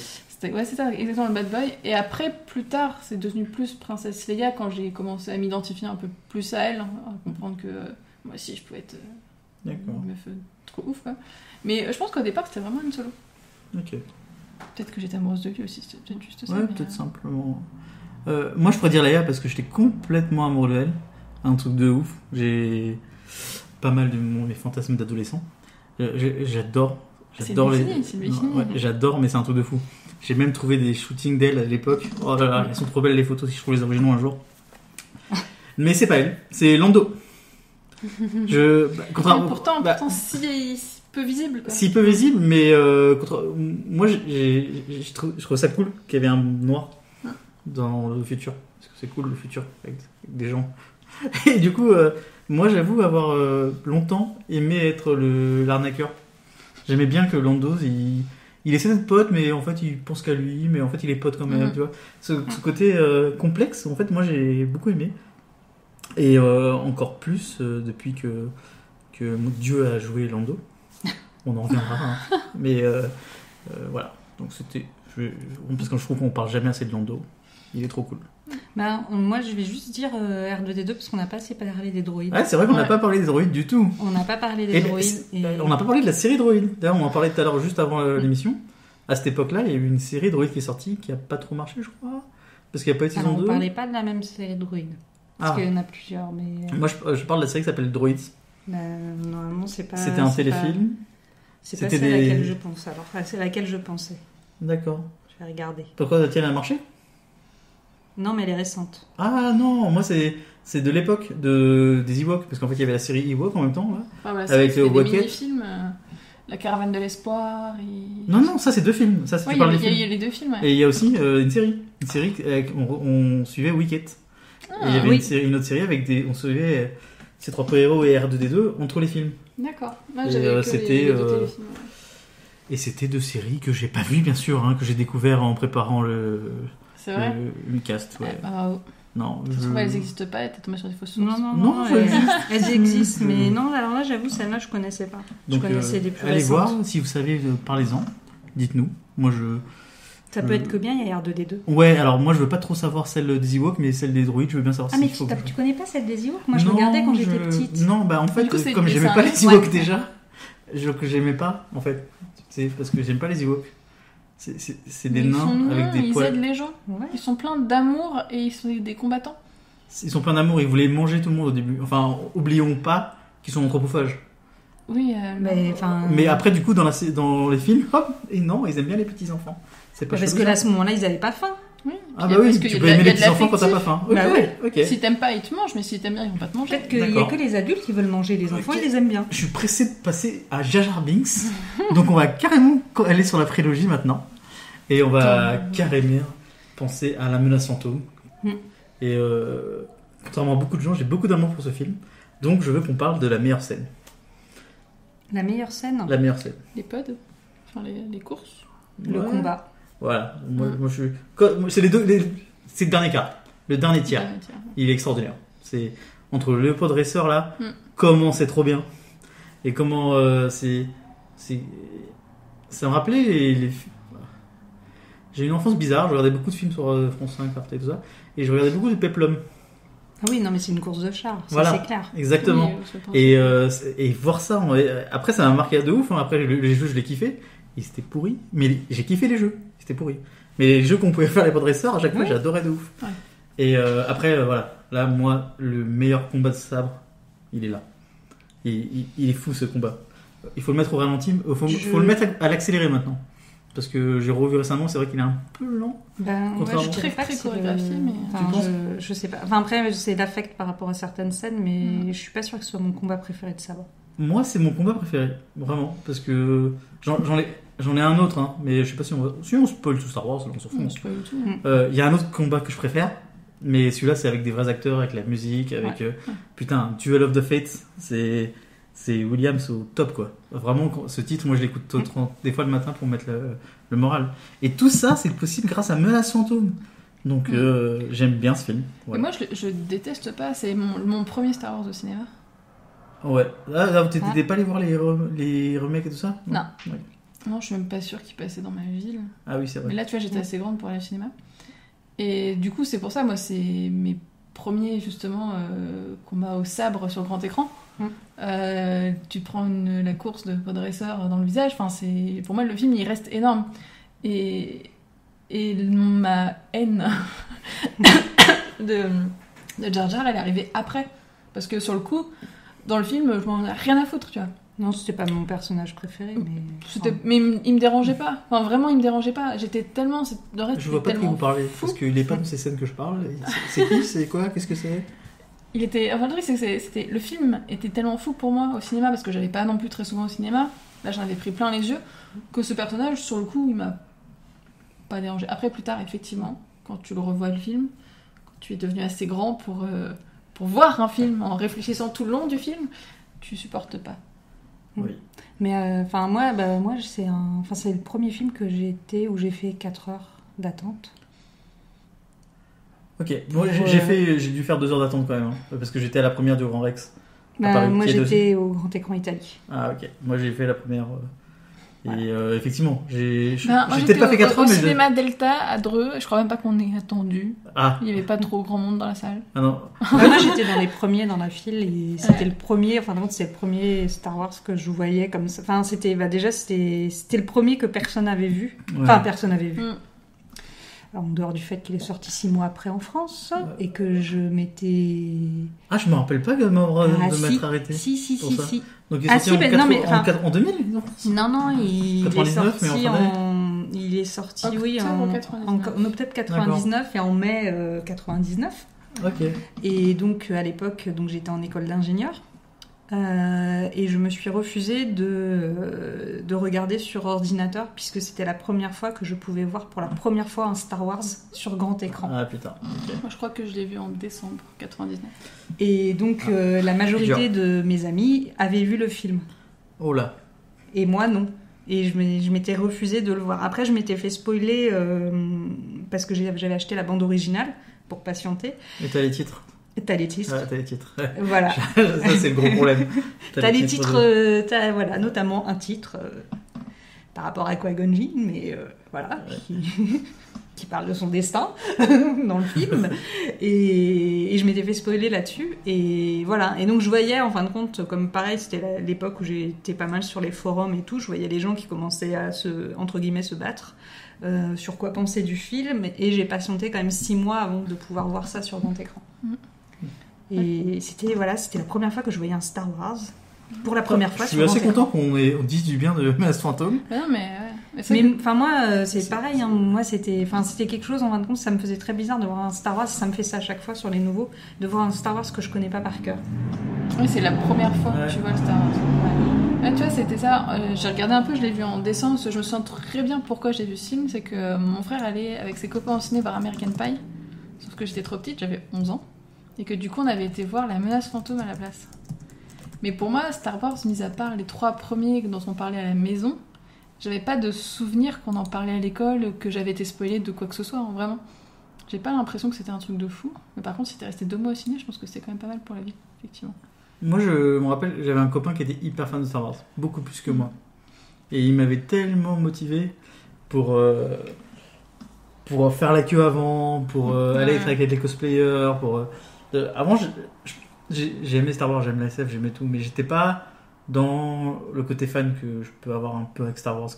Ouais, c'est ça, exactement le bad boy. Et après, plus tard, c'est devenu plus Princesse Leia quand j'ai commencé à m'identifier un peu plus à elle, à comprendre que moi aussi je pouvais être une meuf trop ouf, quoi. Mais je pense qu'au départ, c'était vraiment Han Solo. Ok. Peut-être que j'étais amoureuse de lui aussi, c'était peut-être juste ça. Ouais, peut-être simplement. Moi, je pourrais dire Leia parce que j'étais complètement amoureux de elle. Un truc de ouf. J'ai pas mal de mes fantasmes d'adolescent. J'adore j'adore, mais c'est un truc de fou. J'ai même trouvé des shootings d'elle à l'époque. Oh là là, elles sont trop belles les photos si je trouve les originaux un jour. Mais c'est pas elle, c'est Lando. Pourtant, si peu visible, quoi. Si peu visible, mais moi je trouve ça cool qu'il y avait un noir dans le futur. Parce que c'est cool le futur avec des gens. Et du coup, moi j'avoue avoir longtemps aimé être l'arnaqueur. J'aimais bien que Lando, il essaie d'être pote, mais en fait il pense qu'à lui, mais en fait il est pote quand même, tu vois. Ce côté complexe, en fait, moi j'ai beaucoup aimé. Et encore plus depuis que Dieu a joué Lando. On en reviendra, hein. Mais voilà. Donc c'était. Parce que je trouve qu'on parle jamais assez de Lando. Il est trop cool. Moi je vais juste dire R2D2 parce qu'on n'a pas assez parlé des droïdes. Ouais, c'est vrai qu'on n'a pas parlé des droïdes du tout. On n'a pas parlé des droïdes. On n'a pas parlé de la série droïde. D'ailleurs, on en parlait tout à l'heure juste avant l'émission. À cette époque-là, il y a eu une série droïde qui est sortie qui n'a pas trop marché, je crois. Parce qu'il n'y a pas eu de saison 2. On ne parlait pas de la même série droïde. Parce qu'il y en a plusieurs. Mais... Moi, je parle de la série qui s'appelle Droids. Normalement, c'est pas. C'était un téléfilm. C'est pas celle à laquelle je pense. Alors, c'est laquelle je pensais. D'accord. Je vais regarder. Pourquoi a-t-elle marché ? Non, mais elle est récente. Ah non, moi c'est de l'époque des Ewoks, parce qu'en fait il y avait la série Ewok en même temps, là, avec les mini-films, La Caravane de l'Espoir. Non, ça c'est 2 films. Ça, il y a les 2 films. Ouais. Et il y a aussi une série on suivait Wicket. Et il y avait une autre série avec on suivait C3PO et R2D2 entre les films. D'accord. Moi j'avais c'était les 2 téléfilms. Et c'était 2 séries que j'ai pas vues bien sûr, que j'ai découvert en préparant le cast, ouais. Non, elles n'existent pas, t'es tombé sur des fausses sources. Non, elles existent, mais non, alors là, j'avoue, celle-là, je connaissais pas. Donc, je connaissais les plus allez récentes. voir, si vous savez, parlez-en, dites-nous. Moi, ça peut être que bien, il y a R2D2. Ouais, alors moi, je veux pas trop savoir celle des Ewoks, mais celle des droïdes, je veux bien savoir mais tu connais pas celle des Ewoks ? Moi, je regardais quand j'étais petite. Non, en fait, comme j'aimais pas les Ewoks déjà, que j'aimais pas, en fait. C'est parce que j'aime pas les Ewoks. C'est des nains avec des poils. Ils aident les gens. Ouais. Ils sont pleins d'amour et ils sont des combattants. Ils sont pleins d'amour. Ils voulaient manger tout le monde au début. Enfin, oublions pas qu'ils sont anthropophages. Oui, mais après, du coup, dans les films, hop, et non, ils aiment bien les petits enfants. C'est pas parce que là, à ce moment-là, ils avaient pas faim. Oui. Ah bah oui, tu peux aimer les petits enfants quand t'as pas faim. Okay. Bah ouais. Okay. Si t'aimes pas, ils te mangent, mais si t'aimes bien, ils vont pas te manger. Peut-être qu'il y a que les adultes qui veulent manger les enfants, ils les aiment bien. Je suis pressé de passer à Jar Jar Binks. Donc on va carrément aller sur la prélogie maintenant. Et on va carrément penser à la menace fantôme. Et contrairement à beaucoup de gens, j'ai beaucoup d'amour pour ce film. Donc je veux qu'on parle de la meilleure scène. La meilleure scène ? La meilleure scène. Les pods, enfin les courses. Le combat. Voilà. Moi je suis. C'est c'est le dernier quart. Le dernier tiers. Il est extraordinaire. C'est entre le pod racer là. Comment c'est trop bien. Et comment ça me rappelait les J'ai une enfance bizarre, je regardais beaucoup de films sur France 5, Arte et tout ça, et je regardais beaucoup de Peplum. Ah oui, non mais c'est une course de chars, ça voilà, c'est clair. Exactement. Oui, et voir ça, après ça m'a marqué de ouf, après les jeux je les kiffais, ils étaient pourris, mais j'ai kiffé les jeux, c'était pourri. Mais les jeux qu'on pouvait faire les podresseurs, à chaque fois j'adorais de ouf. Ouais. Et après, voilà, là moi, le meilleur combat de sabre, il est là. Il est fou ce combat. Il faut le mettre au ralenti, faut le mettre à l'accéléré maintenant. Parce que j'ai revu récemment, c'est vrai qu'il est un peu lent. Je suis très chorégraphie, mais je sais pas. Enfin après, c'est l'affect par rapport à certaines scènes, mais je suis pas sûre que ce soit mon combat préféré de sabre. Moi, c'est mon combat préféré, vraiment, parce que j'en ai un autre, mais je sais pas si on spoil tout Star Wars, on s'en fout. Il y a un autre combat que je préfère, Mais celui-là, c'est avec des vrais acteurs, avec la musique, avec... putain, Duel of the Fates, c'est Williams au top, quoi. Vraiment, ce titre, moi, je l'écoute des fois le matin pour mettre le moral. Et tout ça, c'est possible grâce à Menace Fantôme. Donc, j'aime bien ce film. Ouais. Et moi, je déteste pas. C'est mon premier Star Wars au cinéma. Ouais. Là t'étais pas allé voir les remakes et tout ça? Non. Ouais. Non, je suis même pas sûre qu'il passait dans ma ville. Ah oui, c'est vrai. Mais là, tu vois, j'étais assez grande pour aller au cinéma. Et du coup, c'est pour ça, moi, c'est mes premiers, justement, combats au sabre sur grand écran. Tu prends la course de podresseur dans le visage. Enfin, pour moi, le film, il reste énorme. Et ma haine de Jar Jar, elle est arrivée après. Parce que sur le coup, dans le film, je m'en ai rien à foutre, tu vois. Non, c'était pas mon personnage préféré, mais... Mais il me dérangeait pas. Enfin, vraiment, il me dérangeait pas. J'étais tellement... Le reste, je vois pas de qui vous parlez, fou. parce qu'il est pas dans ces scènes que je parle. C'est qui? C'est quoi? Qu'est-ce que c'est? Enfin, le truc, c'est que le film était tellement fou pour moi au cinéma, parce que j'allais pas non plus très souvent au cinéma. Là, j'en avais pris plein les yeux, que ce personnage, sur le coup, il m'a pas dérangé. Après, plus tard, effectivement, quand tu le revois le film, quand tu es devenu assez grand pour voir un film en réfléchissant tout le long du film, tu supportes pas. Oui. Mais moi c'est le premier film que où j'ai fait 4 heures d'attente. Ok, moi j'ai dû faire 2 heures d'attente quand même, parce que j'étais à la première du Grand Rex. Moi j'étais au Grand Écran Italie. Ah ok, moi j'ai fait la première. Et effectivement, j'ai moi, peut-être pas fait 4 heures, mais au cinéma Delta à Dreux, je crois même pas qu'on ait attendu. Ah. Il y avait pas trop grand monde dans la salle. Ah non. Moi j'étais dans les premiers dans la file et c'était le premier, c'est le premier Star Wars que je voyais comme ça. Enfin c'était c'était le premier que personne n'avait vu. Ouais. Enfin personne n'avait vu. Alors, en dehors du fait qu'il est sorti 6 mois après en France et que je m'étais... Ah, je me rappelle pas de m'être arrêté. Si. Donc il est sorti en 2000 Non, il 99, est sorti il est sorti en octobre 99 et en mai 99. Ok. Et donc à l'époque, j'étais en école d'ingénieur. Et je me suis refusée de regarder sur ordinateur puisque c'était la première fois que je pouvais voir pour la première fois un Star Wars sur grand écran. Ah putain. Okay. Moi je crois que je l'ai vu en décembre 99. Et donc la majorité de mes amis avaient vu le film. Oh là. Et moi non. Et je m'étais refusée de le voir. Après je m'étais fait spoiler parce que j'avais acheté la bande originale pour patienter. Et t'as les titres? T'as les titres. Ah, t'as les titres. Voilà. Ça, c'est le gros problème. T'as les titres, t'as notamment un titre par rapport à Qui-Gon Jinn, mais qui parle de son destin dans le film. Et je m'étais fait spoiler là-dessus. Et voilà. Et donc, je voyais, en fin de compte, comme pareil, c'était l'époque où j'étais pas mal sur les forums et tout, je voyais les gens qui commençaient à entre guillemets, se battre. Sur quoi penser du film. Et j'ai patienté quand même 6 mois avant de pouvoir voir ça sur grand écran. Et c'était la première fois que je voyais un Star Wars. Pour la première fois. Je suis assez content qu'on dise du bien de Menace Fantôme. Non, mais moi, c'est pareil. Hein. Moi, c'était quelque chose, en fin de compte, ça me faisait très bizarre de voir un Star Wars. Ça me fait ça à chaque fois sur les nouveaux, de voir un Star Wars que je connais pas par cœur. Oui, c'est la première fois que tu vois le Star Wars. Ouais, tu vois, c'était ça. J'ai regardé un peu, je l'ai vu en décembre. Je me sens très bien pourquoi j'ai vu ce film. C'est que mon frère allait avec ses copains au ciné voir American Pie. Sauf que j'étais trop petite, j'avais 11 ans. Et que du coup, on avait été voir La Menace Fantôme à la place. Mais pour moi, Star Wars, mis à part les 3 premiers dont on parlait à la maison, j'avais pas de souvenir qu'on en parlait à l'école, que j'avais été spoilée de quoi que ce soit, hein, vraiment. J'ai pas l'impression que c'était un truc de fou. Mais par contre, si t'es resté 2 mois au ciné, je pense que c'était quand même pas mal pour la vie, effectivement. Moi, je me rappelle, j'avais un copain qui était hyper fan de Star Wars, beaucoup plus que moi. Et il m'avait tellement motivé pour faire la queue avant, pour aller avec les cosplayers, avant, j'ai aimé Star Wars, j'aime la SF, j'aimais tout, mais j'étais pas dans le côté fan que je peux avoir un peu avec Star Wars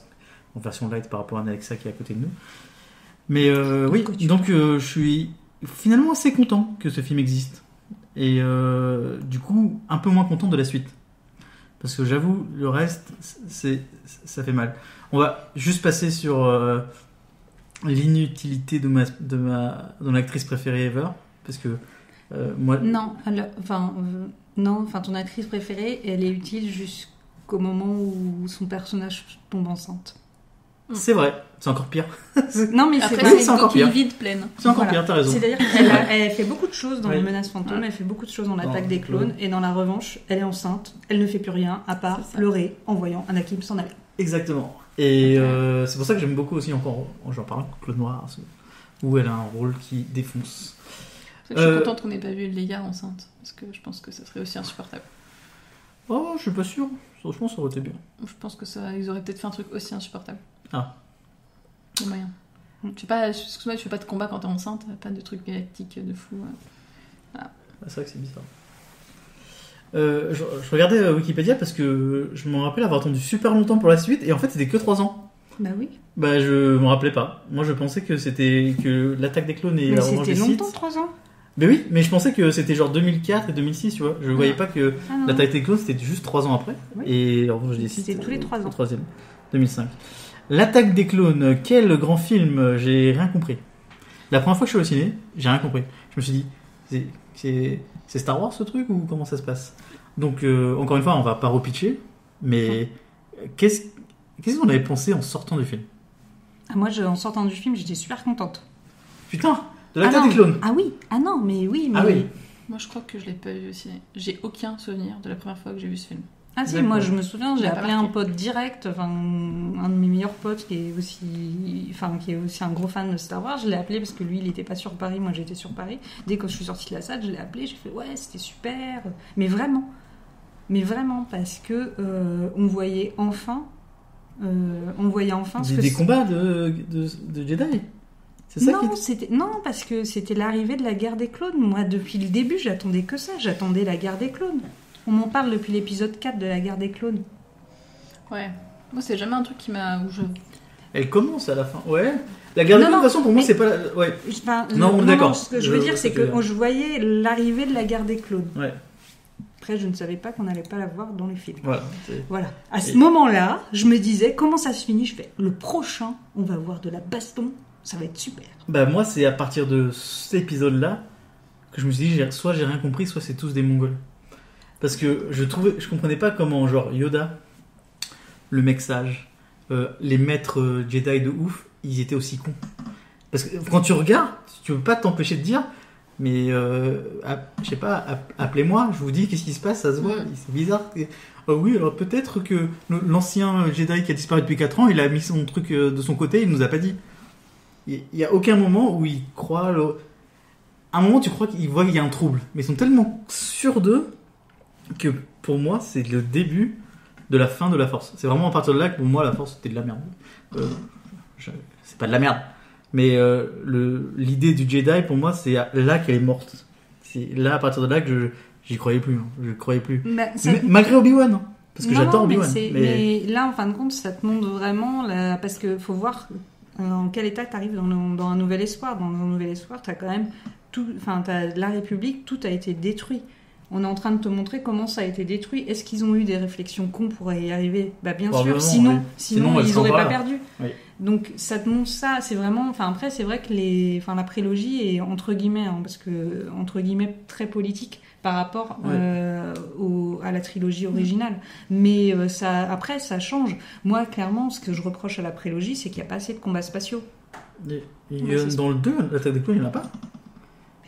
en version light par rapport à Alexa qui est à côté de nous. Mais donc je suis finalement assez content que ce film existe. Et du coup, un peu moins content de la suite. Parce que j'avoue, le reste, ça fait mal. On va juste passer sur l'inutilité de mon actrice préférée ever. Parce que moi... Non, ton actrice préférée, elle est utile jusqu'au moment où son personnage tombe enceinte. C'est vrai, c'est encore pire. Non, mais après, c'est encore pire. Vide pleine. C'est encore pire, t'as raison. C'est-à-dire qu'elle fait beaucoup de choses dans les menaces fantômes, elle fait beaucoup de choses dans l'attaque des clones, et dans la revanche, elle est enceinte, elle ne fait plus rien à part pleurer en voyant Anakin s'en aller. Exactement. Et c'est pour ça que j'aime beaucoup aussi encore, j'en parle, Clone Noir, où elle a un rôle qui défonce. Je suis contente qu'on n'ait pas vu Leia enceinte, parce que je pense que ça serait aussi insupportable. Oh, je suis pas sûr. Franchement, ça aurait été bien. Je pense que ils auraient peut-être fait un truc aussi insupportable. Ah. Le moyen. Tu fais pas, excuse-moi, tu fais pas de combat quand t'es enceinte, pas de trucs galactiques de fou. Voilà. C'est vrai que c'est bizarre. Je regardais Wikipédia parce que je me rappelle avoir attendu super longtemps pour la suite et en fait c'était que 3 ans. Bah oui. Bah je me rappelais pas. Moi je pensais que c'était que l'attaque des clones et la revanche des Sith. C'était longtemps 3 ans. Mais oui, mais je pensais que c'était genre 2004 et 2006, tu vois. Je voyais pas que l'attaque des clones c'était juste 3 ans après. Oui. Et la revanche des Sith c'était tous les 3 ans. Le troisième, 2005. L'attaque des clones, quel grand film, j'ai rien compris. La première fois que je suis au ciné, j'ai rien compris. Je me suis dit, c'est Star Wars ce truc ou comment ça se passe? Donc, encore une fois, on va pas repitcher, mais qu'est-ce qu'on avait pensé en sortant du film? Moi, en sortant du film, j'étais super contente. Putain, de l'attaque des clones. Ah oui, mais oui. Ah oui. Moi, je crois que je l'ai pas vu aussi. J'ai aucun souvenir de la première fois que j'ai vu ce film. Ah si, moi je me souviens, j'ai appelé un pote direct, un de mes meilleurs potes qui est aussi un gros fan de Star Wars. Je l'ai appelé parce que lui il était pas sur Paris, moi j'étais sur Paris. Dès que je suis sortie de la salle, je l'ai appelé, j'ai fait ouais c'était super, mais vraiment parce que on voyait enfin des combats de Jedi. C'est ça non, parce que c'était l'arrivée de la guerre des clones. Moi depuis le début j'attendais que ça, j'attendais la guerre des clones. On m'en parle depuis l'épisode 4 de la guerre des clones. Ouais. Moi, c'est jamais un truc qui m'a... Elle commence à la fin. Ouais. La guerre des clones, de toute façon, pour moi, c'est pas... Ouais. Non, d'accord. Ce que je veux dire, c'est que je voyais l'arrivée de la guerre des clones. Ouais. Après, je ne savais pas qu'on n'allait pas la voir dans les films. Voilà. À ce moment-là, je me disais, comment ça se finit? Je fais, le prochain, on va voir de la baston. Ça va être super. Bah, moi, c'est à partir de cet épisode-là que je me suis dit, soit j'ai rien compris, soit c'est tous des Mongols. Parce que je comprenais pas comment, genre, Yoda, le mec sage, les maîtres Jedi de ouf, ils étaient aussi cons. Parce que quand tu regardes, tu peux pas t'empêcher de dire, mais je sais pas, appelez-moi, je vous dis qu'est-ce qui se passe, ça se voit, c'est bizarre. Oui, alors peut-être que l'ancien Jedi qui a disparu depuis 4 ans, il a mis son truc de son côté, il nous a pas dit. Il y a aucun moment où il croit. À un moment, tu crois qu'il voit qu'il y a un trouble, mais ils sont tellement sûrs d'eux que pour moi c'est le début de la fin de la Force. C'est vraiment à partir de là que pour moi la Force c'était de la merde. C'est pas de la merde, mais l'idée du Jedi pour moi c'est là qu'elle est morte. C'est là à partir de là que j'y croyais plus. Je croyais plus. Malgré Obi-Wan, hein, parce que j'adore Obi-Wan. Mais là en fin de compte ça te montre vraiment parce que faut voir en quel état tu arrives dans un nouvel espoir. Dans un nouvel espoir t'as quand même t'as la République, tout a été détruit. On est en train de te montrer comment ça a été détruit. Est-ce qu'ils ont eu des réflexions cons pour y arriver? Bah bien sûr, sinon ils n'auraient pas perdu. Oui. Donc ça te montre ça, c'est vraiment... après c'est vrai que la prélogie est entre guillemets, parce que entre guillemets très politique par rapport à la trilogie originale. Mais après ça change. Moi clairement ce que je reproche à la prélogie c'est qu'il n'y a pas assez de combats spatiaux. Dans le 2, l'attaque des clones il n'y en a pas?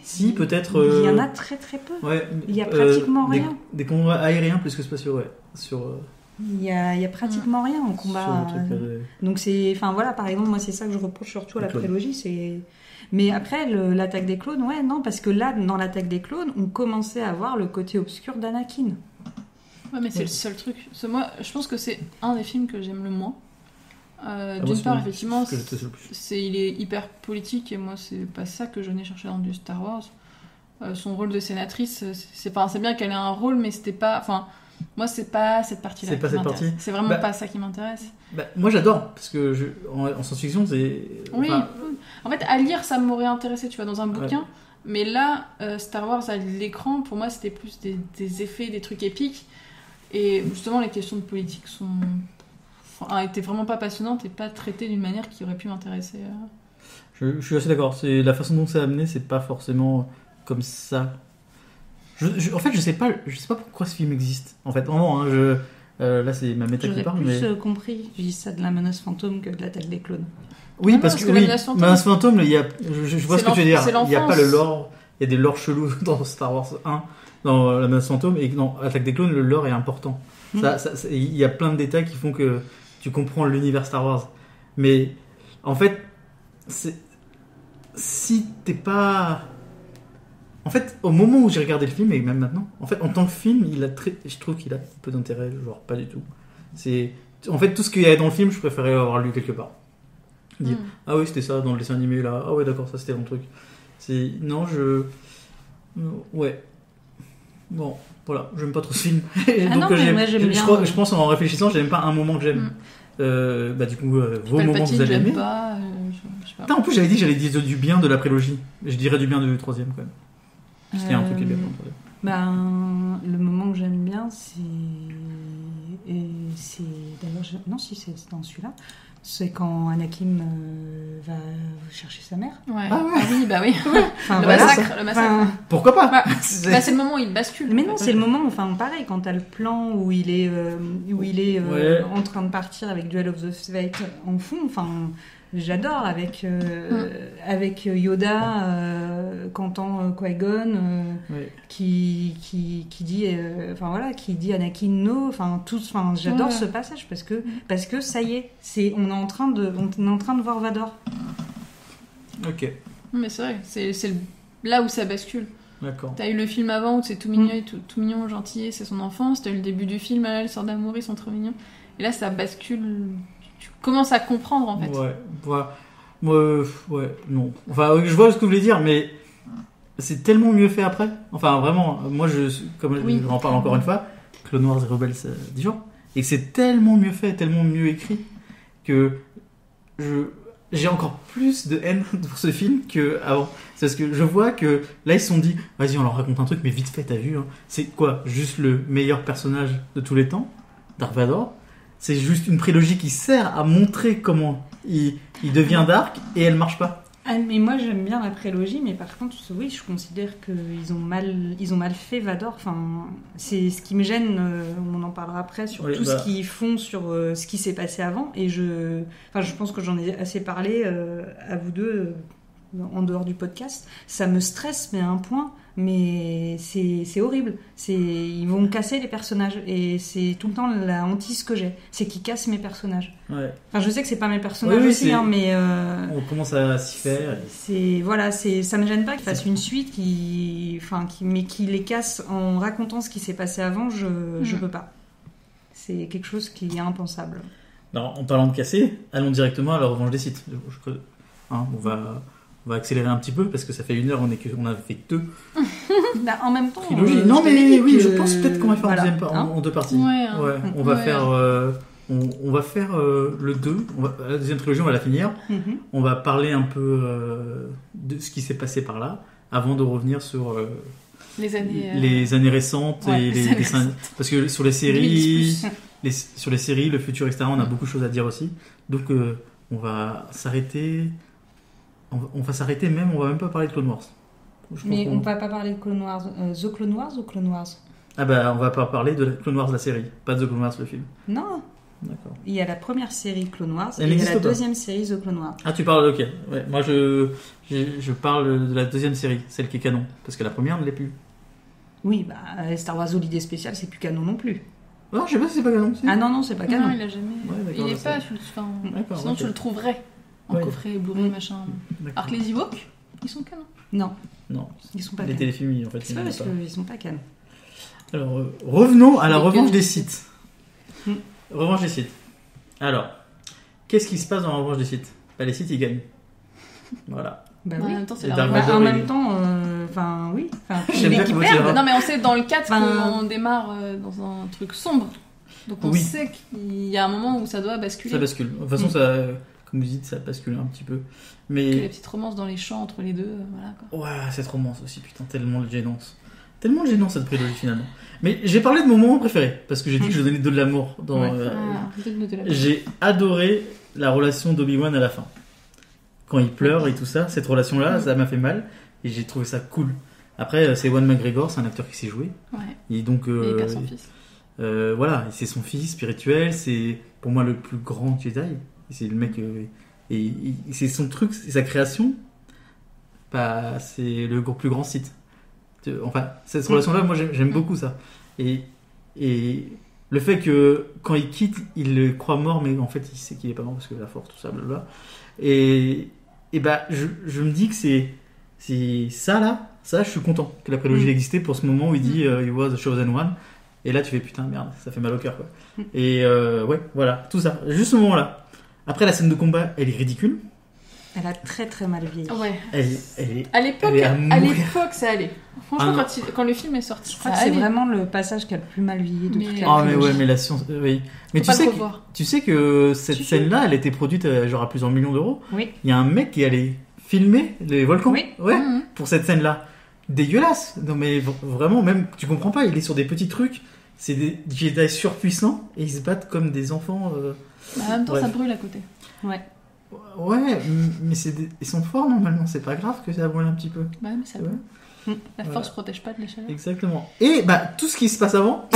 Si, peut-être. Il y en a très très peu. Ouais, il y a pratiquement rien. Des combats aériens plus que spatiaux, ouais. Il y a pratiquement rien en combat. Donc c'est, par exemple, moi c'est ça que je reproche surtout à la prélogie, c'est. Mais après l'attaque des clones, parce que là dans l'attaque des clones, on commençait à voir le côté obscur d'Anakin. Ouais, mais c'est le seul truc. Moi, je pense que c'est un des films que j'aime le moins. D'une part, effectivement, il est hyper politique et moi, c'est pas ça que je venais chercher dans du Star Wars. Son rôle de sénatrice, c'est bien qu'elle ait un rôle, mais c'était pas. Moi, c'est pas cette partie-là. C'est pas cette partie. C'est vraiment pas ça qui m'intéresse. Moi, j'adore parce que en science-fiction, c'est. Oui. En fait, à lire, ça m'aurait intéressé, tu vois, dans un bouquin. Ouais. Mais là, Star Wars à l'écran, pour moi, c'était plus des effets, des trucs épiques. Et justement, les questions de politique était vraiment pas passionnante et pas traitée d'une manière qui aurait pu m'intéresser. Je suis assez d'accord. C'est la façon dont c'est amené, c'est pas forcément comme ça. En fait, je sais pas pourquoi ce film existe. En fait, vraiment, Là, c'est ma méta qui parle. J'aurais plus compris, je dis ça de la menace fantôme que de l'attaque des clones. Oui, parce que menace fantôme, il y a, je vois ce que tu veux dire. Il n'y a pas le lore, il y a des lores chelous dans Star Wars 1, dans la menace fantôme, et dans l'attaque des clones, le lore est important. Il y a plein de détails qui font que tu comprends l'univers Star Wars. Mais en fait, si t'es pas... En fait, au moment où j'ai regardé le film, et même maintenant, en fait, en tant que film, je trouve qu'il a peu d'intérêt, genre pas du tout. En fait, tout ce qu'il y a dans le film, je préférais avoir lu quelque part. Dire, ah oui, c'était ça dans le dessin animé là, ah ouais, d'accord, ça c'était mon truc. Ouais. Bon, voilà, j'aime pas trop ce film. Donc, moi, j'aime bien. Je pense en réfléchissant, j'aime pas un moment que j'aime. Du coup, vos moments que vous avez aimés. En plus, j'avais dit que j'allais dire du bien de la prélogie. Je dirais du bien du troisième quand même. C'était un truc qui est bien. Le moment que j'aime bien, c'est d'ailleurs, non, si c'est dans celui-là. C'est quand Anakin va chercher sa mère. Ouais. Ah ouais. Oui, bah oui. Le massacre. Pourquoi pas c'est le moment où il bascule. Mais non, c'est le moment, pareil, quand t'as le plan où il est, en train de partir avec Duel of the Fate en fond, j'adore avec Yoda, Cantant Qui-Gon, qui dit qui dit Anakin no, j'adore ce passage parce que ça y est, on est en train de voir Vador. Ok. Mais c'est vrai, c'est là où ça bascule. D'accord. T'as eu le film avant où c'est tout mignon, tout mignon, gentil, c'est son enfance. T'as eu le début du film, là, les sorts d'amour, ils sont trop mignons. Et là, ça bascule. Tu commences à comprendre en fait. Ouais, non. Je vois ce que vous voulez dire, mais c'est tellement mieux fait après. Vraiment, moi, je en parle encore une fois, Clone Wars et Rebels Dijon, et que c'est tellement mieux fait, tellement mieux écrit, que j'ai encore plus de haine pour ce film qu'avant. C'est parce que je vois que là, ils se sont dit, vas-y, on leur raconte un truc, mais vite fait, t'as vu, hein. C'est quoi? Juste le meilleur personnage de tous les temps, Dark Vador. C'est juste une prélogie qui sert à montrer comment il devient Dark, et elle marche pas. Mais moi j'aime bien la prélogie, mais par contre oui, je considère qu'ils ont mal fait Vador. C'est ce qui me gêne. On en parlera après sur ce qu'ils font, sur ce qui s'est passé avant. Et je pense que j'en ai assez parlé à vous deux en dehors du podcast. Ça me stresse, mais à un point. Mais c'est horrible. Ils vont casser les personnages et c'est tout le temps la hantise que j'ai. C'est qu'ils cassent mes personnages. Ouais. Je sais que c'est pas mes personnages aussi, mais on commence à s'y faire. Ça me gêne pas qu'ils fassent une suite mais qui les casse en racontant ce qui s'est passé avant. Je peux pas. C'est quelque chose qui est impensable. Non, en parlant de casser, allons directement à la revanche des sites. On va accélérer un petit peu parce que ça fait 1 heure, on a fait 2. En même temps. Non mais oui, je pense peut-être qu'on va faire en 2 parties. On va faire le 2. La deuxième trilogie, on va la finir. On va parler un peu de ce qui s'est passé par là avant de revenir sur les années récentes et les dessins. Parce que sur les séries, le futur, etc., on a beaucoup de choses à dire aussi. Donc on va s'arrêter. On va s'arrêter même, on va même pas parler de Clone Wars. Mais on va pas parler de Clone Wars. The Clone Wars ou Clone Wars? On va pas parler de Clone Wars la série, pas de The Clone Wars le film. Non. D'accord. Il y a la première série Clone Wars et il y a la deuxième série The Clone Wars. Ah, tu parles, ok. Ouais, moi je parle de la deuxième série, celle qui est canon, parce que la première ne l'est plus. Oui, Star Wars Holiday Spécial, c'est plus canon non plus. Non, je sais pas si c'est pas canon. Ah non, c'est pas canon. Non, il a jamais. Il est pas. Sinon, tu le trouverais. En coffret, Blu-ray, machin. D'accord. Alors que les Ewoks, ils sont canons. Non. Ils sont pas les canons. téléfilms, en fait. C'est pas parce qu'ils sont pas canons. Alors, revenons à la revanche des sites. Revanche des sites. Alors, qu'est-ce qui se passe dans la revanche des sites? Les sites, ils gagnent. Voilà. Oui. En même temps, c'est en même temps, oui. L'équipe perd. Non, mais on sait dans le 4 qu'on démarre dans un truc sombre. Donc on sait qu'il y a un moment où ça doit basculer. Ça bascule. De toute façon, ça... Comme vous dites, ça bascule un petit peu. Mais... Que les petites romances dans les champs entre les deux, voilà quoi. Ouais, cette romance aussi, putain, tellement de gênance. Tellement de gênance cette prélogie finalement. Mais j'ai parlé de mon moment préféré, parce que j'ai dit que je donnais de l'amour. J'ai adoré la relation d'Obi-Wan à la fin. Quand il pleure et tout ça, cette relation-là, ça m'a fait mal, et j'ai trouvé ça cool. Après, c'est Ewan McGregor, c'est un acteur qui s'est joué. Ouais. Et donc... il perd son fils. Voilà, c'est son fils spirituel, c'est pour moi le plus grand Jedi. C'est le mec, et c'est son truc, c'est sa création. Bah, c'est le plus grand Sith. Enfin, cette relation-là, moi j'aime beaucoup ça. Et le fait que quand il quitte, il le croit mort, mais en fait il sait qu'il est pas mort parce que la force, tout ça, blablabla. Et bah, je me dis que c'est ça là, ça je suis content que la prélogie existait pour ce moment où il dit he was the chosen one. Et là tu fais putain merde, ça fait mal au cœur quoi. Et ouais, voilà, tout ça, juste ce moment là. Après la scène de combat, elle est ridicule. Elle a très très mal vieilli. Ouais. Elle est à l'époque, ça allait. Franchement, quand le film est sorti, je crois que c'est vraiment le passage qui a le plus mal vieilli de toute la mais ouais, mais la science, oui. Mais tu sais que cette scène-là, elle a été produite genre à plusieurs millions d'euros. Oui. Il y a un mec qui allait filmer les volcans. Oui. Ouais. Pour cette scène-là, dégueulasse. Non mais vraiment, même tu comprends pas. Il est sur des petits trucs. C'est des Jedi surpuissants et ils se battent comme des enfants. En même temps, ça brûle à côté. Ouais. Ouais, mais ils sont forts normalement, c'est pas grave que ça brûle un petit peu. Bah mais ça brûle. La force protège pas de la chaleur. Exactement. Et bah tout ce qui se passe avant,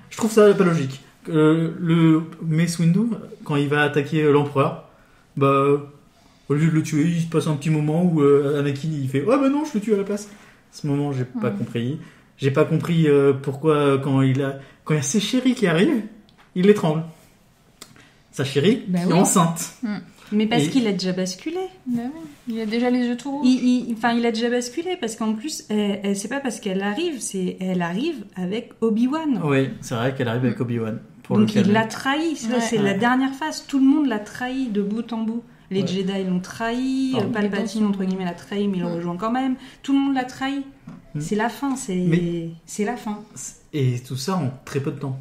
je trouve ça pas logique. Le Mace Windu, quand il va attaquer l'empereur, bah au lieu de le tuer, il se passe un petit moment où Anakin il fait bah non, je le tue à la place. À ce moment, j'ai pas compris. J'ai pas compris pourquoi quand il y a ses chéris qui arrivent, il l'étrangle. Sa chérie qui est enceinte. Mais parce qu'il a déjà basculé. Il a déjà les yeux tout rouges. Il a déjà basculé parce qu'en plus, c'est pas parce qu'elle arrive, elle arrive avec Obi-Wan. Oui, c'est vrai qu'elle arrive avec Obi-Wan. Donc il l'a trahi. C'est la dernière phase. Tout le monde l'a trahi de bout en bout. Les Jedi l'ont trahi. Palpatine entre guillemets l'a trahi, mais il le rejoint quand même. Tout le monde l'a trahi. C'est la fin. C'est la fin. Et tout ça en très peu de temps.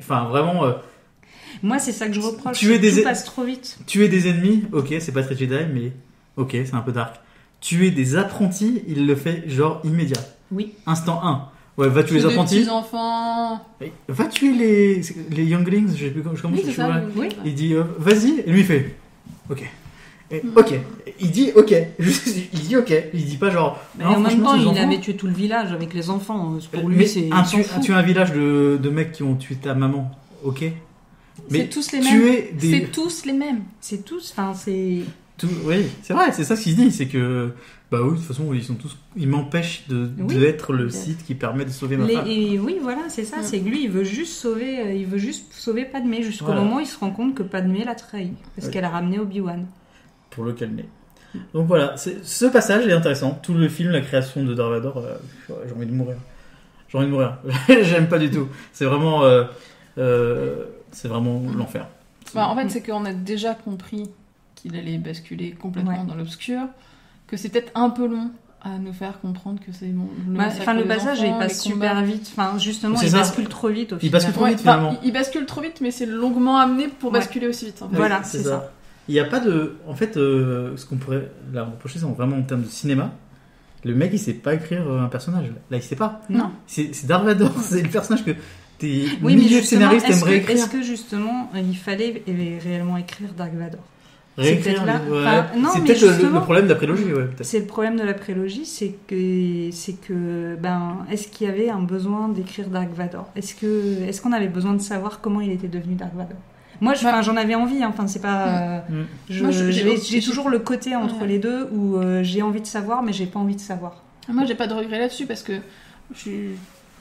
Enfin vraiment. Moi, c'est ça que je reproche. Tout passe trop vite. Tuer des ennemis, ok, c'est pas très Jedi, mais ok, c'est un peu dark. Tuer des apprentis, il le fait genre immédiat. Oui. Instant 1. Ouais, va tuer les apprentis. Les enfants. Va tuer les younglings, je sais plus comment je sais. Oui. Il dit vas-y, et lui il fait ok. Ok. Il dit ok. Il dit ok. Il dit pas genre. Mais en même temps, il avait tué tout le village avec les enfants. Pour lui, c'est. Tuer un village de mecs qui ont tué ta maman, ok. Mais c'est tous les mêmes. C'est tous les mêmes. C'est tous. Enfin, c'est. Oui, c'est vrai. C'est ça ce qu'il dit, c'est que bah oui, de toute façon, ils sont tous. Ils m'empêchent d'être le site qui permet de sauver ma femme. Et oui, voilà, c'est ça. C'est que lui, il veut juste sauver Padmé jusqu'au moment où il se rend compte que Padmé l'a trahi parce qu'elle a ramené Obi-Wan. Pour le calmer. Donc voilà, ce passage est intéressant. Tout le film, la création de Darth Vader, j'ai envie de mourir. J'aime pas du tout. C'est vraiment l'enfer. En fait, c'est qu'on a déjà compris qu'il allait basculer complètement dans l'obscur, que c'est peut-être un peu long à nous faire comprendre que c'est bon. Le passage, il passe super vite. Enfin, justement, il bascule trop vite au final. Il bascule trop vite, finalement. Il bascule trop vite, mais c'est longuement amené pour basculer aussi vite. En fait. Voilà, c'est ça. Il n'y a pas de... En fait, ce qu'on pourrait la reprocher, c'est vraiment en termes de cinéma. Le mec, il sait pas écrire un personnage. Là, il sait pas. Non. C'est Darth Vader, c'est le personnage que tes milliers de scénaristes aimeraient écrire. Est-ce que justement, il fallait réellement écrire Darth Vader? Réécrire c'est peut-être le problème de la prélogie. C'est le problème de la prélogie, c'est que est-ce qu'il y avait un besoin d'écrire Darth Vader? Est-ce qu'on avait besoin de savoir comment il était devenu Darth Vader? Moi, j'en avais envie. Enfin, c'est pas. J'ai toujours le côté entre les deux où j'ai envie de savoir, mais j'ai pas envie de savoir. Moi, j'ai pas de regret là-dessus parce que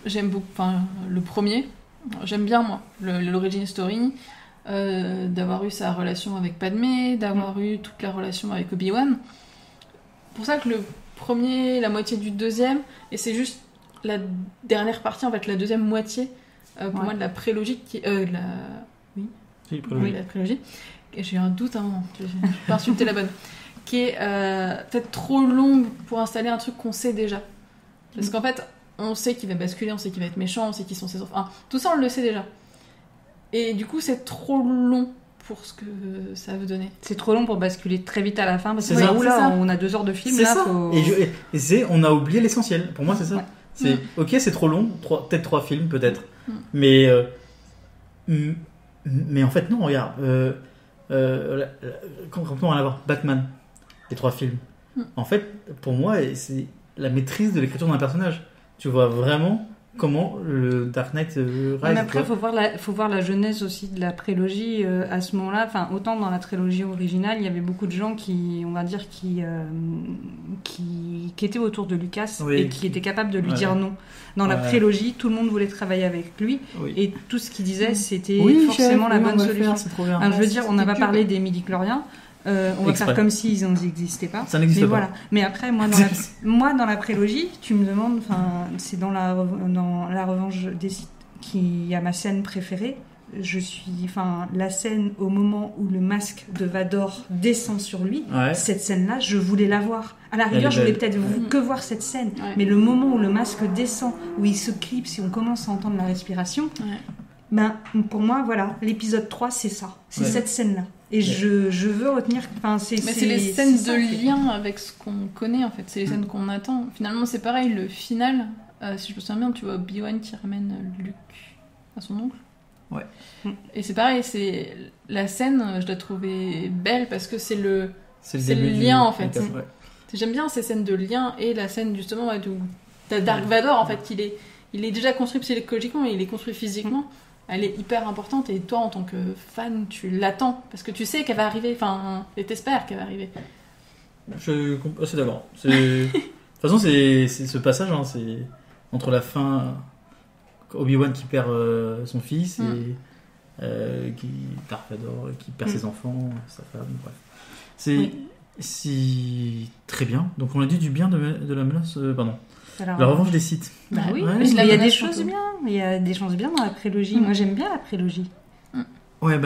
j'aime beaucoup. Enfin, le premier, j'aime bien moi l'origin story, d'avoir eu sa relation avec Padmé, d'avoir eu toute la relation avec Obi-Wan. Pour ça que le premier, la moitié du deuxième, et c'est juste la dernière partie en fait, la deuxième moitié pour moi de la prélogie qui la prélogie. J'ai eu un doute, je vais pas insulter la bonne. Qui est peut-être trop longue pour installer un truc qu'on sait déjà. Parce qu'en fait, on sait qu'il va basculer, on sait qu'il va être méchant, on sait qui sont ses enfants. Tout ça, on le sait déjà. Et du coup, c'est trop long pour ce que ça veut donner. C'est trop long pour basculer très vite à la fin. Parce que on a 2 heures de film. C'est là, ça. On a oublié l'essentiel. Pour moi, c'est ça. C'est ok, c'est trop long. Peut-être 3 films, peut-être. Mais en fait, non, regarde. Quand on va voir Batman, les 3 films. En fait, pour moi, c'est la maîtrise de l'écriture d'un personnage. Tu vois vraiment comment le Dark Knight Rise. Mais après, faut voir la genèse aussi de la prélogie à ce moment-là. Enfin, autant dans la trilogie originale, il y avait beaucoup de gens qui étaient autour de Lucas et qui étaient capables de lui dire non. Dans la prélogie, tout le monde voulait travailler avec lui et tout ce qu'il disait, c'était forcément la bonne solution. C'est trop bien. Alors, je veux dire, on n'a pas parlé des midi-chloriens. On va faire comme s'ils n'existaient pas. Ça n'existe pas. Voilà. Mais après, moi, dans la prélogie, tu me demandes, c'est dans la revanche des Sith qui a ma scène préférée. La scène au moment où le masque de Vador descend sur lui, cette scène-là, je voulais la voir. À la rigueur, je voulais peut-être que voir cette scène, mais le moment où le masque descend, où il se clipse et on commence à entendre la respiration, pour moi, voilà, l'épisode 3, c'est ça. C'est cette scène-là. Et je veux retenir... c'est les scènes de lien avec ce qu'on connaît, en fait. C'est les scènes qu'on attend. Finalement, c'est pareil, le final, si je me souviens bien, tu vois Obi-Wan qui ramène Luke à son oncle. Ouais. Et c'est pareil, c'est la scène, je la trouvais belle parce que c'est le lien, en fait. J'aime bien ces scènes de lien et la scène, justement, où t'as Dark Vador, en fait, il est déjà construit psychologiquement, mais il est construit physiquement. Elle est hyper importante et toi en tant que fan tu l'attends parce que tu sais qu'elle va arriver et t'espères qu'elle va arriver. Je suis d'accord. De toute façon c'est ce passage c'est entre la fin Obi-Wan qui perd son fils et Dark Vador qui perd ses enfants, sa femme, bref. C'est très bien. Donc on a dit du bien de la menace la revanche des Sith. Bah oui, il y a des choses bien. Il y a des choses bien dans la prélogie. Moi, j'aime bien la prélogie. Ouais,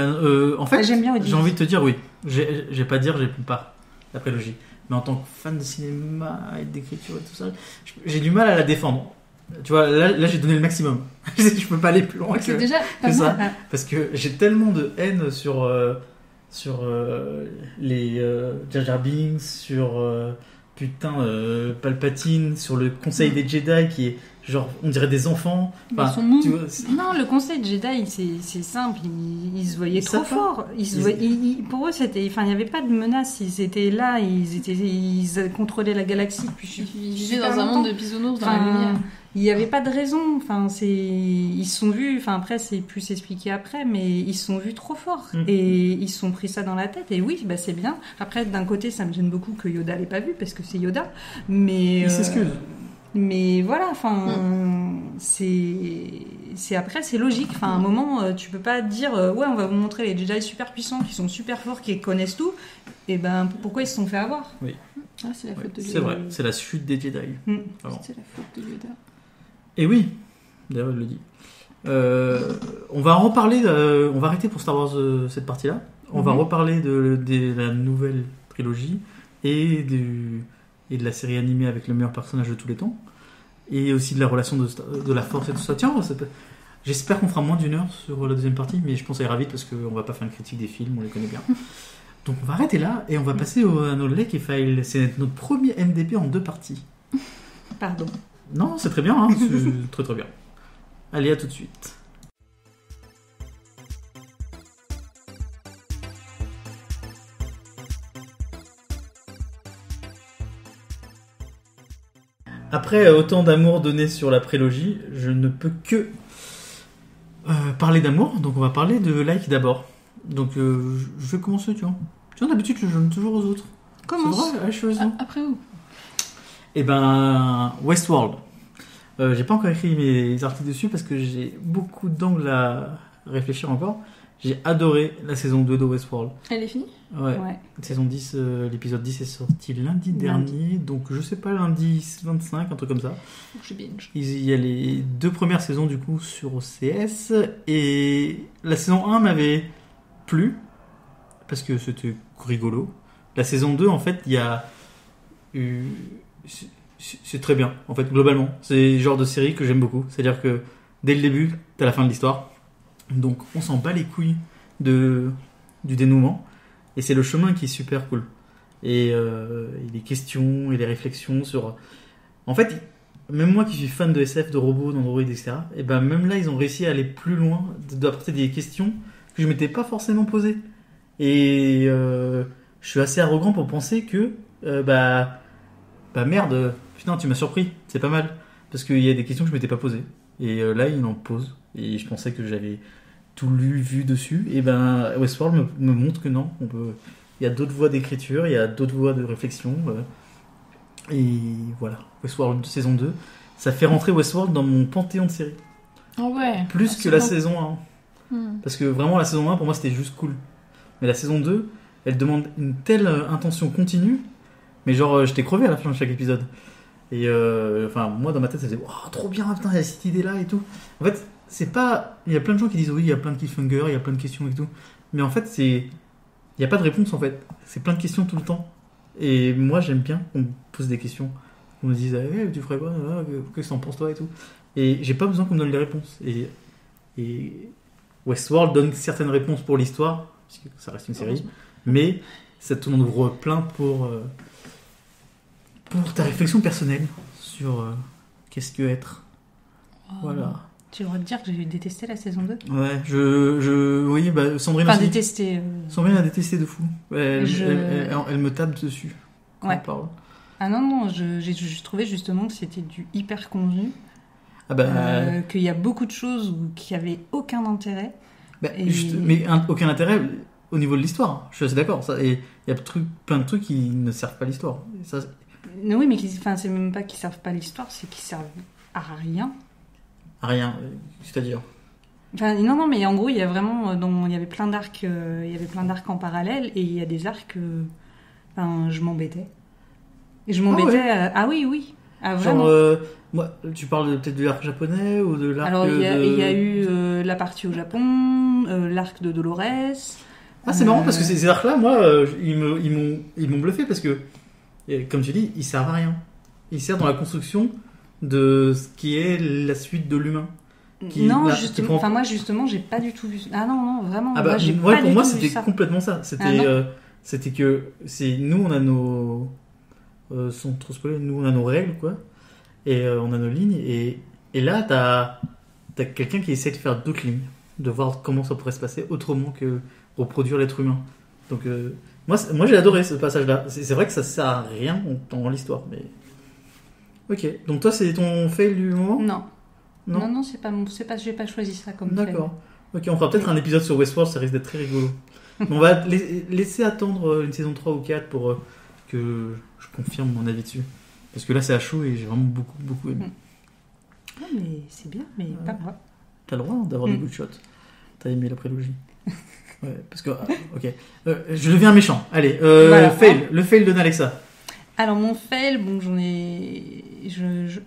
en fait, j'aime bien j'ai envie de te dire oui. J'ai pas dire, j'aime pas la prélogie. Mais en tant que fan de cinéma et d'écriture et tout ça, j'ai du mal à la défendre. Tu vois, là j'ai donné le maximum. Je peux pas aller plus loin c'est déjà que ça. Parce que j'ai tellement de haine sur les Jar Jar Binks, sur... Palpatine, sur le conseil des Jedi qui est genre, on dirait des enfants. Ils sont mous. Non, le conseil des Jedi, c'est simple. Ils se voyaient trop fort. Pour eux, il n'y avait pas de menace. Ils étaient là, ils contrôlaient la galaxie. Ils vivaient dans un monde de bisounours dans la lumière. Il n'y avait pas de raison. Ils se sont vus. Après, c'est plus expliqué après, mais ils se sont vus trop forts et ils se sont pris ça dans la tête. Et oui, c'est bien. Après, d'un côté, ça me gêne beaucoup que Yoda l'ait pas vu parce que c'est Yoda. Mais il s'excuse. Mais voilà. C'est après, c'est logique. À un moment, tu peux pas dire on va vous montrer les Jedi super puissants qui sont super forts, qui connaissent tout. Et pourquoi ils se sont fait avoir? Oui. C'est la faute de Yoda. C'est vrai. C'est la chute des Jedi. C'est la faute de Yoda. Et oui, d'ailleurs il le dit. On va reparler, on va arrêter pour Star Wars cette partie-là. On va reparler de la nouvelle trilogie et de la série animée avec le meilleur personnage de tous les temps. Et aussi de la relation de la Force et tout ça. Tiens, j'espère qu'on fera moins d'une heure sur la deuxième partie, mais je pense que ça ira vite parce qu'on va pas faire une critique des films, on les connaît bien. Donc on va arrêter là et on va passer à nos Lake Files. C'est notre premier MDP en 2 parties. Pardon. Non, c'est très bien, c'est très très bien. Allez, à tout de suite. Après autant d'amour donné sur la prélogie, je ne peux que parler d'amour, donc on va parler de Like d'abord. Donc je vais commencer, tu vois. Tu vois, d'habitude je donne toujours aux autres. Commence. C'est vrai, je fais ça. Après où? Westworld. J'ai pas encore écrit mes articles dessus parce que j'ai beaucoup d'angles à réfléchir encore. J'ai adoré la saison 2 de Westworld. Elle est finie ? Ouais. Saison 10, l'épisode 10 est sorti lundi dernier, donc je sais pas, lundi 25, un truc comme ça. Je binge. Il y a les 2 premières saisons du coup sur OCS, et la saison 1 m'avait plu parce que c'était rigolo. La saison 2, en fait, il y a eu... C'est très bien, en fait, globalement. C'est le genre de série que j'aime beaucoup. C'est-à-dire que dès le début, t'as la fin de l'histoire. Donc, on s'en bat les couilles du dénouement. Et c'est le chemin qui est super cool. Et les questions et les réflexions sur... En fait, même moi qui suis fan de SF, de robots, d'Android, etc., et ben même là, ils ont réussi à aller plus loin, d'apporter des questions que je m'étais pas forcément posées. Et je suis assez arrogant pour penser que... merde, putain, tu m'as surpris, c'est pas mal. Parce qu'il y a des questions que je m'étais pas posées. Et là, il en pose. Et je pensais que j'avais tout vu dessus. Et ben, Westworld me montre que non. Il y a d'autres voies d'écriture, il y a d'autres voies de réflexion. Et voilà, Westworld saison 2. Ça fait rentrer Westworld dans mon panthéon de séries. Oh ouais. Plus que la saison 1. Parce que vraiment, la saison 1, pour moi, c'était juste cool. Mais la saison 2, elle demande une telle intention continue. Mais genre, j'étais crevé à la fin de chaque épisode. Et moi, dans ma tête, ça faisait oh, trop bien, putain, il y a cette idée-là et tout. En fait, c'est pas. Il y a plein de gens qui disent oui, il y a plein de cliffhangers, il y a plein de questions et tout. Mais en fait, il n'y a pas de réponse en fait. C'est plein de questions tout le temps. Et moi, j'aime bien qu'on me pose des questions. On me dise tu ferais quoi, qu'est-ce que t'en penses toi et tout. Et j'ai pas besoin qu'on me donne les réponses. Et Westworld donne certaines réponses pour l'histoire, parce que ça reste une série, mais ça t'en ouvre plein pour ta réflexion personnelle sur qu'est-ce que être. Voilà. Tu dois te dire que j'ai détesté la saison 2 ? Ouais, oui, bah, Sandrine enfin, aussi. détesté. Sandrine a détesté de fou. Elle me tape dessus quand on parle. Ah non, j'ai trouvé justement que c'était du hyper convenu. Qu'il y a beaucoup de choses qui n'avaient aucun intérêt. Mais aucun intérêt au niveau de l'histoire. Je suis assez d'accord. Et il y a plein de trucs qui ne servent pas l'histoire. Et ça, oui, mais c'est même pas qu'ils servent pas l'histoire, c'est qu'ils servent à rien. À rien, c'est-à-dire Enfin, non, mais en gros, il y a vraiment, il y avait plein d'arcs, en parallèle, et il y a des arcs, je m'embêtais. Et je m'embêtais. Oui. Genre, moi, tu parles peut-être de l'arc japonais ou de l'arc. Alors, il y a eu la partie au Japon, l'arc de Dolores. Ah, c'est marrant parce que ces arcs-là, moi, ils m'ont bluffé parce que, comme tu dis, ils servent à rien. Ils servent dans la construction de ce qui est la suite de l'humain. Moi justement, j'ai pas du tout vu. Ah non, vraiment. Pour moi, c'était complètement ça. C'était que nous, on a nos sans trop spoiler, nous on a nos règles quoi, et on a nos lignes. Et là, t'as quelqu'un qui essaie de faire d'autres lignes, de voir comment ça pourrait se passer autrement que reproduire l'être humain. Donc moi j'ai adoré ce passage-là. C'est vrai que ça sert à rien dans l'histoire, mais. Ok, donc toi c'est ton fail du moment ? Non, j'ai pas choisi ça comme fail. D'accord. Ok, on fera peut-être un épisode sur Westworld, ça risque d'être très rigolo. On va laisser attendre une saison 3 ou 4 pour que je confirme mon avis dessus. Parce que là c'est à chaud et j'ai vraiment beaucoup aimé. Ouais, mais c'est bien, mais pas moi. T'as le droit d'avoir des good shots. T'as aimé la prélogie. Ouais, parce que... ok. Je deviens méchant. Allez, fail. Le fail de Nalexa. Alors mon fail, j'en ai...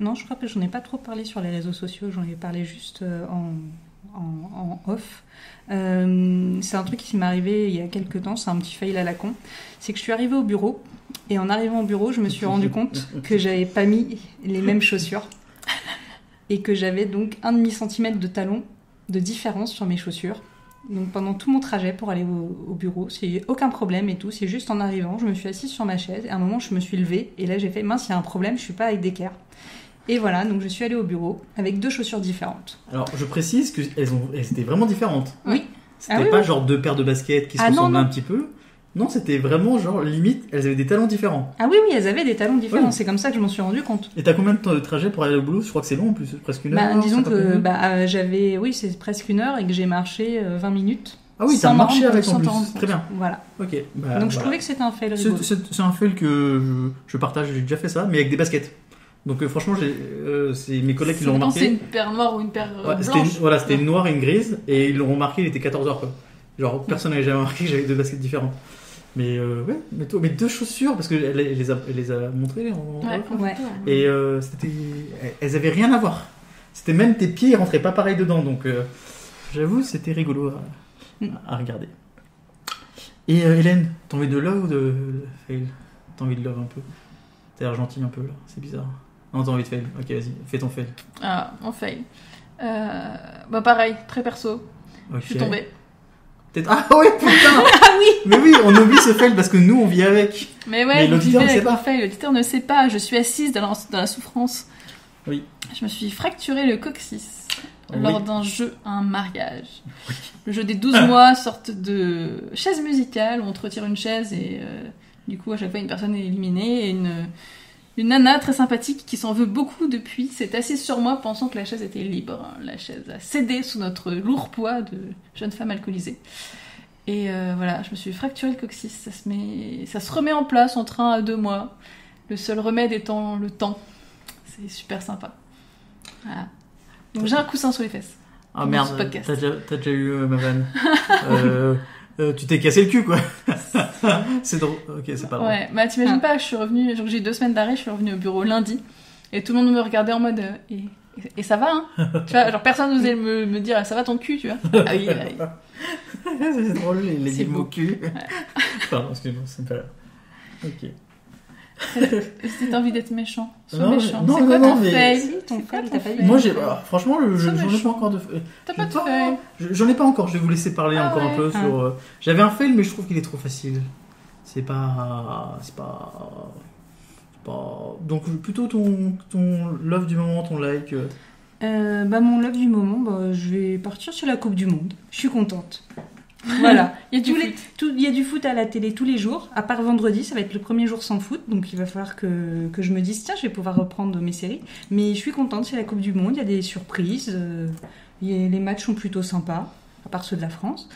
Non, je crois que j'en ai pas trop parlé sur les réseaux sociaux, j'en ai parlé juste en off. C'est un truc qui m'est arrivé il y a quelques temps, c'est un petit fail à la con. C'est que je suis arrivée au bureau, et en arrivant au bureau, je me suis rendu compte que j'avais pas mis les mêmes chaussures. Et que j'avais donc 1,5 cm de talon de différence sur mes chaussures. Donc pendant tout mon trajet pour aller au bureau, c'est aucun problème et tout, c'est juste en arrivant, je me suis assise sur ma chaise, et à un moment je me suis levée, et là j'ai fait mince, il y a un problème, je suis pas avec d'équerre. Et voilà, donc je suis allée au bureau avec 2 chaussures différentes. Alors je précise qu'elles étaient vraiment différentes. Oui. C'était pas genre 2 paires de baskets qui se ressemblaient un petit peu. Non, c'était vraiment genre limite, elles avaient des talons différents. Ah oui, elles avaient des talons différents, c'est comme ça que je m'en suis rendu compte. Et t'as combien de temps de trajet pour aller au boulot ? Je crois que c'est long en plus, presque 1 heure. Disons que j'avais, c'est presque 1 heure et que j'ai marché 20 minutes. Ah oui, t'as marché avec en plus, très bien. Voilà. Ok. Donc je trouvais que c'était un fail rigolo. C'est un fail que je partage, j'ai déjà fait ça, mais avec des baskets. Donc franchement, c'est mes collègues qui l'ont remarqué. C'est une paire noire ou une paire blanche. C'était une noire et une grise, et ils l'ont remarqué, il était 14h quoi. Genre personne n'avait jamais remarqué que j'avais 2 baskets différentes. Mais mais 2 chaussures, parce qu'elle les a montrées et elles avaient rien à voir. C'était même tes pieds, ils rentraient pas pareil dedans, donc j'avoue c'était rigolo à regarder. Et Hélène, t'as envie de love ou de fail ? T'as envie de love un peu ? T'as l'air gentil un peu là, c'est bizarre. Non, t'as envie de fail. Ok, vas-y, fais ton fail. Ah, mon fail. Pareil, très perso. Okay. Je suis tombée. Ah ouais, putain. Ah oui. Mais oui, on oublie ce fail parce que nous on vit avec. Mais ouais, l'auditeur ne sait pas. L'auditeur ne sait pas. Je suis assise dans la souffrance. Oui. Je me suis fracturé le coccyx lors d'un jeu, un mariage. Oui. Le jeu des 12 mois, sorte de chaise musicale où on te retire une chaise et du coup à chaque fois une personne est éliminée et Une nana très sympathique qui s'en veut beaucoup depuis s'est assise sur moi pensant que la chaise était libre. La chaise a cédé sous notre lourd poids de jeune femme alcoolisée. Et voilà, je me suis fracturé le coccyx. Ça se remet en place entre 1 à 2 mois. Le seul remède étant le temps. C'est super sympa. Voilà. Donc j'ai un coussin sur les fesses. Ah merde, t'as déjà eu ma vanne. Tu t'es cassé le cul, quoi. C'est drôle. Ok, c'est pas drôle. Ouais, bah t'imagines pas, je suis revenue, genre j'ai eu 2 semaines d'arrêt, je suis revenue au bureau lundi, et tout le monde me regardait en mode et ça va, hein. Tu vois, genre personne n'osait me dire ça va ton cul, tu vois. Ah oui, c'est drôle, les c'est mots beau. cul. Ouais. Pardon, excuse-moi, ça me fait rire. Ok. Si t'as envie d'être méchant, sois Non, méchant. non, C'est quoi non, ton mais- fail? Ton fail, t'as pas dit. Moi, franchement, j'en ai pas méchant. encore de. T'as pas de fail. J'en ai pas encore. Je vais vous laisser parler Ah encore un ouais. peu sur. J'avais un fail, mais je trouve qu'il est trop facile. C'est pas. Donc plutôt ton love du moment, ton like. Mon love du moment, je vais partir sur la Coupe du Monde. Je suis contente. Voilà. Il y a du foot. Il y a du foot à la télé tous les jours, à part vendredi, ça va être le premier jour sans foot, donc il va falloir que je me dise, tiens, je vais pouvoir reprendre mes séries. Mais je suis contente, c'est la Coupe du Monde, il y a des surprises, les matchs sont plutôt sympas, à part ceux de la France.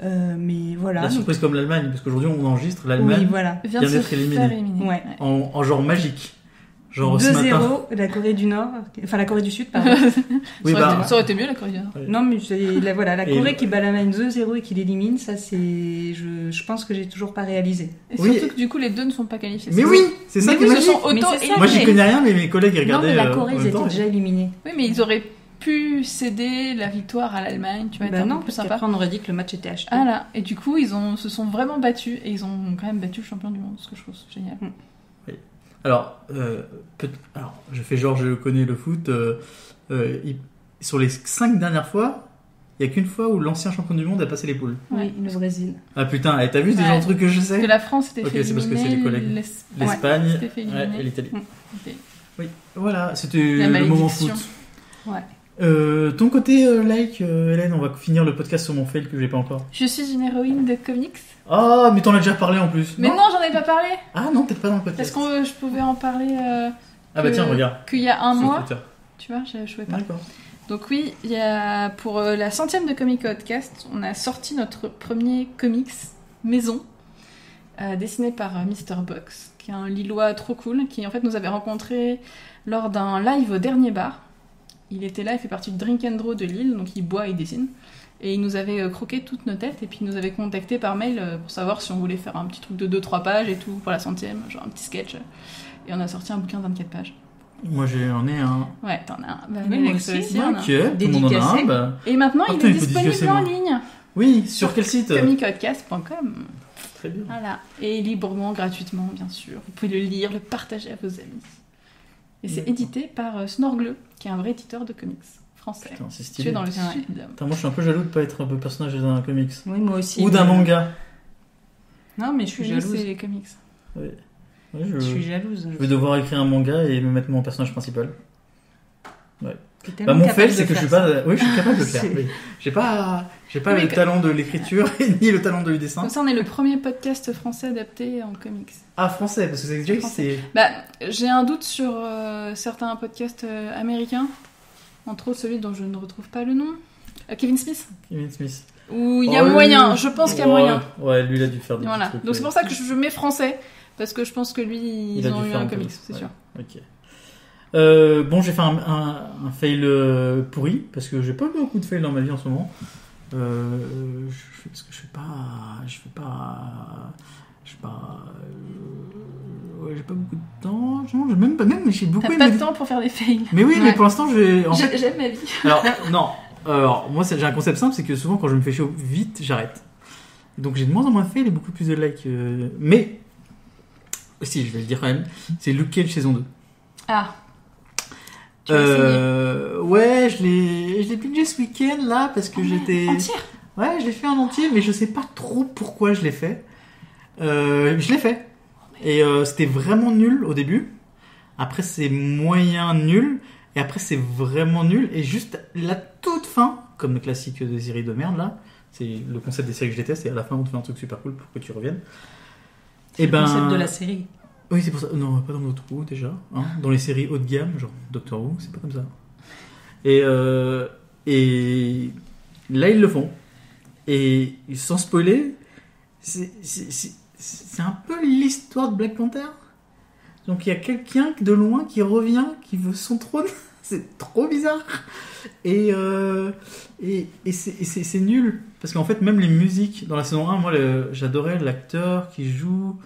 Mais voilà. La surprise comme l'Allemagne, parce qu'aujourd'hui on enregistre l'Allemagne Oui, voilà. Vient de se d'être éliminée. faire éliminer. Ouais. En genre magique. Genre ce matin. 2-0, la Corée du Nord, enfin la Corée du Sud, pardon. Oui, Ça aurait été mieux la Corée du Nord. Non, mais la Et Corée qui bat l'Allemagne 2-0 et qui l'élimine, ça c'est. Je pense que j'ai toujours pas réalisé. Et Oui. surtout que du coup les deux ne sont pas qualifiés. Mais oui, c'est ça Mais qui est oui, ils se magique. sont auto-éliminés. Moi j'y connais rien, mais mes collègues ils Non, regardaient. mais la Corée, en ils même étaient temps. déjà éliminés. Oui, mais ils auraient pu céder la victoire à l'Allemagne, tu vois, être un Non, peu plus parce sympa. qu'après on aurait dit que le match était acheté. Ah là, et du coup ils se sont vraiment battus et ils ont quand même battu le champion du monde, ce que je trouve génial. Alors, je fais genre je connais le foot. Sur les 5 dernières fois, il y a qu'une fois où l'ancien champion du monde a passé les poules. Oui, le Brésil. Ah putain, t'as vu, c'est Ouais. genre de truc que je Parce sais. que la France s'était Ok, fait c'est parce que éliminer, c'est les collègues. L'Espagne s'était fait éliminer. et l'Italie. Ok. Oui, voilà, c'était La le moment malédiction. foot. Ouais. Ton côté Hélène, on va finir le podcast sur mon fail que j'ai pas encore. Je suis une héroïne de comics. Ah, mais t'en as déjà parlé en plus. Mais non, j'en ai pas parlé. Ah non, peut-être pas dans le podcast. Est-ce que je pouvais en parler Ah bah tiens, regarde. qu'il y a un Sur mois, Twitter. tu vois, je pouvais pas. D'accord. Donc oui, il y a pour la 100e de Comic Podcast, on a sorti notre premier comics maison, dessiné par Mr. Box, qui est un Lillois trop cool, qui en fait nous avait rencontrés lors d'un live au Dernier Bar. Il était là, il fait partie du Drink and Draw de Lille, donc il boit et il dessine. Et il nous avait croqué toutes nos têtes, et puis il nous avait contacté par mail pour savoir si on voulait faire un petit truc de 2-3 pages et tout pour la 100e, genre un petit sketch. Et on a sorti un bouquin de 24 pages. Moi j'en ai un. Ouais, t'en as un. Bah, Oui, Alex moi aussi. on a un. Ok, tout le monde en a un. Dédicacé. Bah... Et maintenant, Ah, il putain, est il faut disponible dédicacer, en moi. ligne. Oui, sur quel site? Comicpodcast.com. Très bien. Voilà. Et librement, gratuitement, bien sûr. Vous pouvez le lire, le partager à vos amis. Et c'est D'accord. édité par Snorgle, qui est un vrai éditeur de comics français. Putain, c'est Situé stylé. dans le Ouais. sud. Putain, moi je suis un peu jaloux de pas être un peu personnage d'un comics. Oui, moi aussi. Ou d'un mais- manga. Non, mais je suis Oui, jalouse. c'est les comics. Ouais, Je suis jalouse. je vais devoir écrire un manga et me mettre mon personnage principal. T'es tellement Bah, mon capable fail, c'est de que je suis faire pas. Oui, je suis capable de le faire. C'est- Oui. J'ai pas Oui, le que- talent de l'écriture ni le talent du dessin. Comme ça, on est le premier podcast français adapté en comics. Ah, français, parce que c'est déjà Français. c'est. Bah, j'ai un doute sur certains podcasts américains, entre autres celui dont je ne retrouve pas le nom. Kevin Smith. Kevin Smith. Où il y a Oh, moyen, lui- je pense qu'il y a Ouais, moyen. Ouais, lui il a dû faire des Voilà. petits trucs. Donc c'est pour ça que je mets français, parce que je pense que lui, Il ils a ont dû eu faire un peu. comics, c'est Ouais. sûr. Ok. Bon, j'ai fait un fail pourri parce que j'ai pas beaucoup de fails dans ma vie en ce moment. Parce que je fais pas. Ouais, j'ai pas beaucoup de temps. Non, j'ai même pas. Même j'ai beaucoup T'as aimé. pas de temps pour faire des fails. Mais oui, mais Ouais. pour l'instant, en fait, J'aime ma vie. alors non. Alors moi, j'ai un concept simple, c'est que souvent quand je me fais chaud vite, j'arrête. Donc j'ai de moins en moins de fails et beaucoup plus de likes. Mais si, je vais le dire quand même, c'est Luke Cage saison 2. Ah. Tu l'as signé. Ouais, je l'ai bingé ce week-end là parce que j'étais. Entière. Ouais, je l'ai fait en entier, mais je sais pas trop pourquoi je l'ai fait. Je l'ai fait. Et c'était vraiment nul au début. Après, c'est moyen nul. Et après, c'est vraiment nul. Et juste la toute fin, comme le classique des séries de merde là, c'est le concept des séries que je déteste. Et à la fin, on te fait un truc super cool pour que tu reviennes. Et le ben. concept de la série. Oui, c'est pour ça. Non, pas dans Doctor Who déjà. Hein. Dans les séries haut de gamme, genre Doctor Who, c'est pas comme ça. Et là, ils le font. Et sans spoiler, c'est un peu l'histoire de Black Panther. Donc il y a quelqu'un de loin qui revient, qui veut son trône. C'est trop bizarre. Et c'est nul. Parce qu'en fait, même les musiques dans la saison 1, moi j'adorais l'acteur qui joue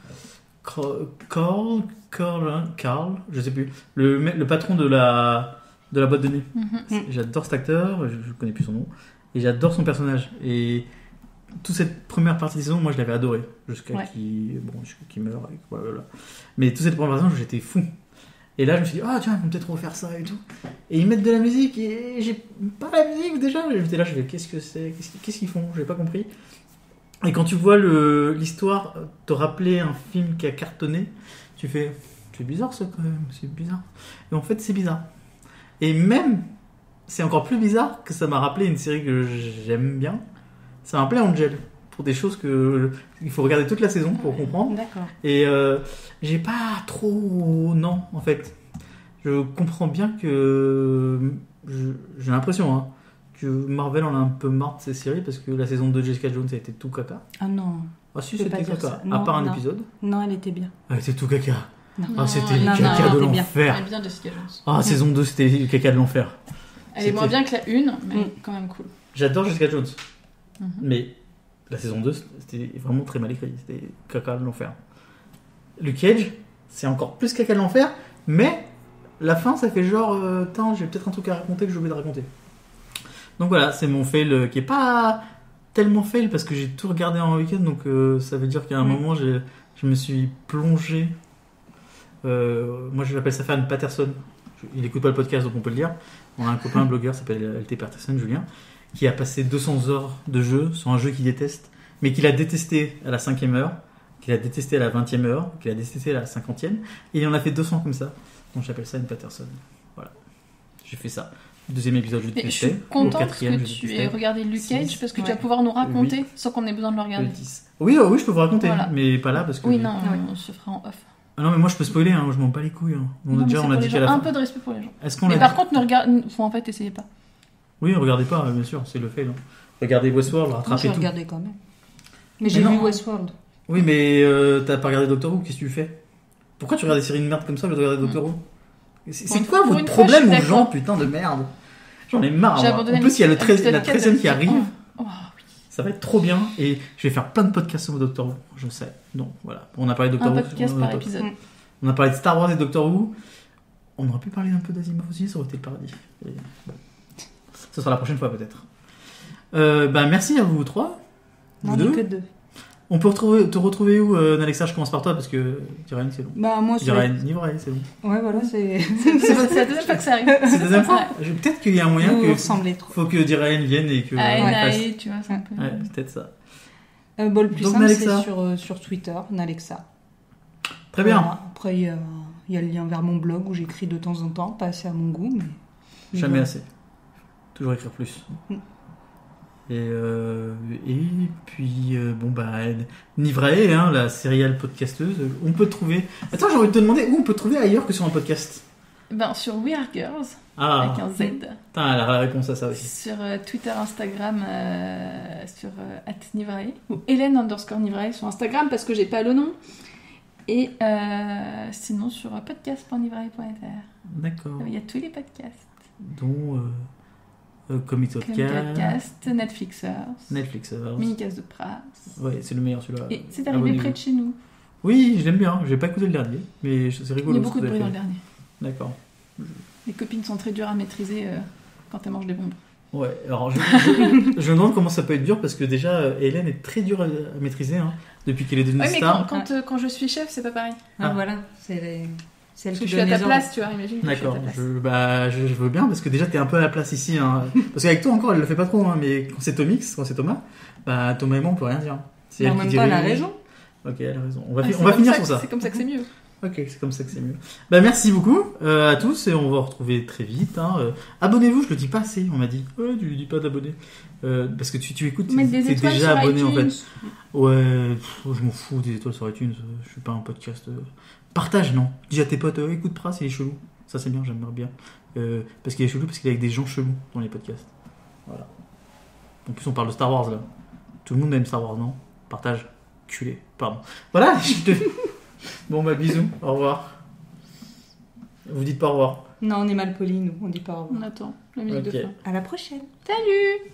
Carl, je sais plus, le patron de la boîte de nuit. J'adore cet acteur, je connais plus son nom, et j'adore son personnage. Et toute cette première partie de saison, moi je l'avais adoré, jusqu'à qu'il meure. Voilà. Mais toute cette première saison, j'étais fou. Et là, je me suis dit, tiens, ils vont peut-être refaire ça et tout. Et ils mettent de la musique, et j'ai pas la musique déjà. J'étais là, je fais, qu'est-ce que c'est ? Qu'est-ce qu'ils font ? J'ai pas compris. Et quand tu vois l'histoire te rappeler un film qui a cartonné, tu fais, c'est bizarre ça quand même, c'est bizarre. Et en fait, c'est bizarre. Et même, c'est encore plus bizarre que ça m'a rappelé une série que j'aime bien. Ça m'a rappelé Angel. Pour des choses il faut regarder toute la saison pour comprendre. D'accord. Et j'ai pas trop... Non, en fait. Je comprends bien que... J'ai l'impression que Marvel en a un peu marre de ces séries parce que la saison 2 de Jessica Jones a été tout caca. Ah non. Ah si, c'était caca. À part un épisode. Non, elle était bien. Elle était tout caca. Non. C'était le caca de l'enfer. Elle est bien Jessica Jones. Saison 2, c'était le caca de l'enfer. Elle est moins bien que la 1, mais quand même cool. J'adore Jessica Jones. Mais la saison 2, c'était vraiment très mal écrit. C'était caca de l'enfer. Luke Cage, c'est encore plus caca de l'enfer, mais la fin, ça fait genre, j'ai peut-être un truc à raconter que j'ai oublié de raconter. Donc voilà, c'est mon fail qui est pas tellement fail parce que j'ai tout regardé en week-end, donc ça veut dire qu'à un moment, je me suis plongé. Moi, je l'appelle ça Fan Patterson. Il écoute pas le podcast, donc on peut le dire. On a un copain, un blogueur, s'appelle LT Patterson, Julien, qui a passé 200 heures de jeu sur un jeu qu'il déteste, mais qu'il a détesté à la 5e heure, qu'il a détesté à la 20e heure, qu'il a détesté à la 50e, et il en a fait 200 comme ça. Donc j'appelle ça une Patterson. Voilà. J'ai fait ça. Deuxième épisode, je détestais. Je suis contente que tu aies regardé Luke Cage, parce que tu vas pouvoir nous raconter sans qu'on ait besoin de le regarder. Oui, je peux vous raconter, mais pas là, parce que... Oui, non, on se fera en off. Ah non, mais moi je peux spoiler, je m'en bats les couilles. On a dit qu'à la fin. Un peu de respect pour les gens. Mais par contre, en fait, essayez pas. Oui, regardez pas, bien sûr, c'est le fail. Regardez Westworld, rattrapez tout. J'ai regardé quand même. Mais j'ai vu Westworld. Oui, mais t'as pas regardé Doctor Who, qu'est-ce que tu fais ? Pourquoi tu regardes des séries de merde comme ça au lieu de regarder Doctor Who ? C'est quoi votre problème aux gens, putain de merde ? J'en ai marre. En plus, il y a la 13e qui arrive. Ça va être trop bien et je vais faire plein de podcasts sur Doctor Who, je sais. Donc voilà, on a parlé de Doctor Who. Un podcast par épisode. On a parlé de Star Wars et Doctor Who. On aurait pu parler un peu d'Asimov aussi, ça aurait été le paradis. Et bon. Ce sera la prochaine fois peut-être. Merci à vous trois. Vous deux. Que deux. On peut te retrouver où, Nalexa? Je commence par toi parce que Diraine, c'est long. Moi, c'est Diraine, c'est long. Ouais, voilà, c'est. C'est la deuxième fois que ça arrive. C'est la deuxième fois. Peut-être qu'il y a un moyen que. Trop. Faut que Diraine vienne et que. Tu vois, c'est un peu. Ouais, peut-être ça. Le plus simple, c'est sur Twitter, Nalexa. Très bien. Voilà. Après, il y a le lien vers mon blog où j'écris de temps en temps, pas assez à mon goût, mais. Jamais assez. Toujours écrire plus. Et puis Nivrae, la serial podcasteuse, on peut trouver. Attends, j'ai envie de te demander où on peut trouver ailleurs que sur un podcast. Sur We Are Girls avec un Z. Putain, elle a la réponse à ça aussi. Sur Twitter, Instagram, sur @Nivrae ou Hélène_Nivrae sur Instagram parce que j'ai pas le nom. Et sinon sur podcast.nivrae.fr. D'accord. Il y a tous les podcasts. Dont Comitocast, Netflixers, Minicast de Pras. Ouais, c'est le meilleur celui-là. Et c'est arrivé près de chez nous. Oui, je l'aime bien. J'ai pas écouté le dernier, mais c'est rigolo. Il y a beaucoup de bruit dans le dernier. D'accord. Les copines sont très dures à maîtriser quand elles mangent des bonbons. Ouais, alors je me demande comment ça peut être dur parce que déjà Hélène est très dure à maîtriser depuis qu'elle est devenue star. Mais quand je suis chef, c'est pas pareil. Voilà, c'est elle qui je suis à ta place, tu vois, imagine. D'accord, je veux bien parce que déjà t'es un peu à la place ici. Parce qu'avec toi encore, elle le fait pas trop, mais quand c'est Thomas, Thomas et moi on peut rien dire. Mais en même temps, elle a raison. Ok, elle a raison. On va finir sur ça. C'est comme ça que c'est mieux. Ok, c'est comme ça que c'est mieux. Bah merci beaucoup à tous et on va retrouver très vite. Abonnez-vous, je le dis pas assez, on m'a dit. Ouais, tu lui dis pas d'abonner. Parce que tu écoutes, t'es déjà abonné en fait. Ouais, je m'en fous des étoiles sur iTunes, je suis pas un podcast. Partage, non. Dis à tes potes, écoute Pras, il est chelou. Ça c'est bien, j'aimerais bien. Parce qu'il est chelou, parce qu'il est avec des gens chelous dans les podcasts. Voilà. En plus on parle de Star Wars là. Tout le monde aime Star Wars, non? Partage. Culé. Pardon. Voilà, Bon bah bisous, au revoir. Vous dites pas au revoir. Non, on est mal polis, nous, on dit pas au revoir. On attend la musique de fin. À la prochaine. Salut.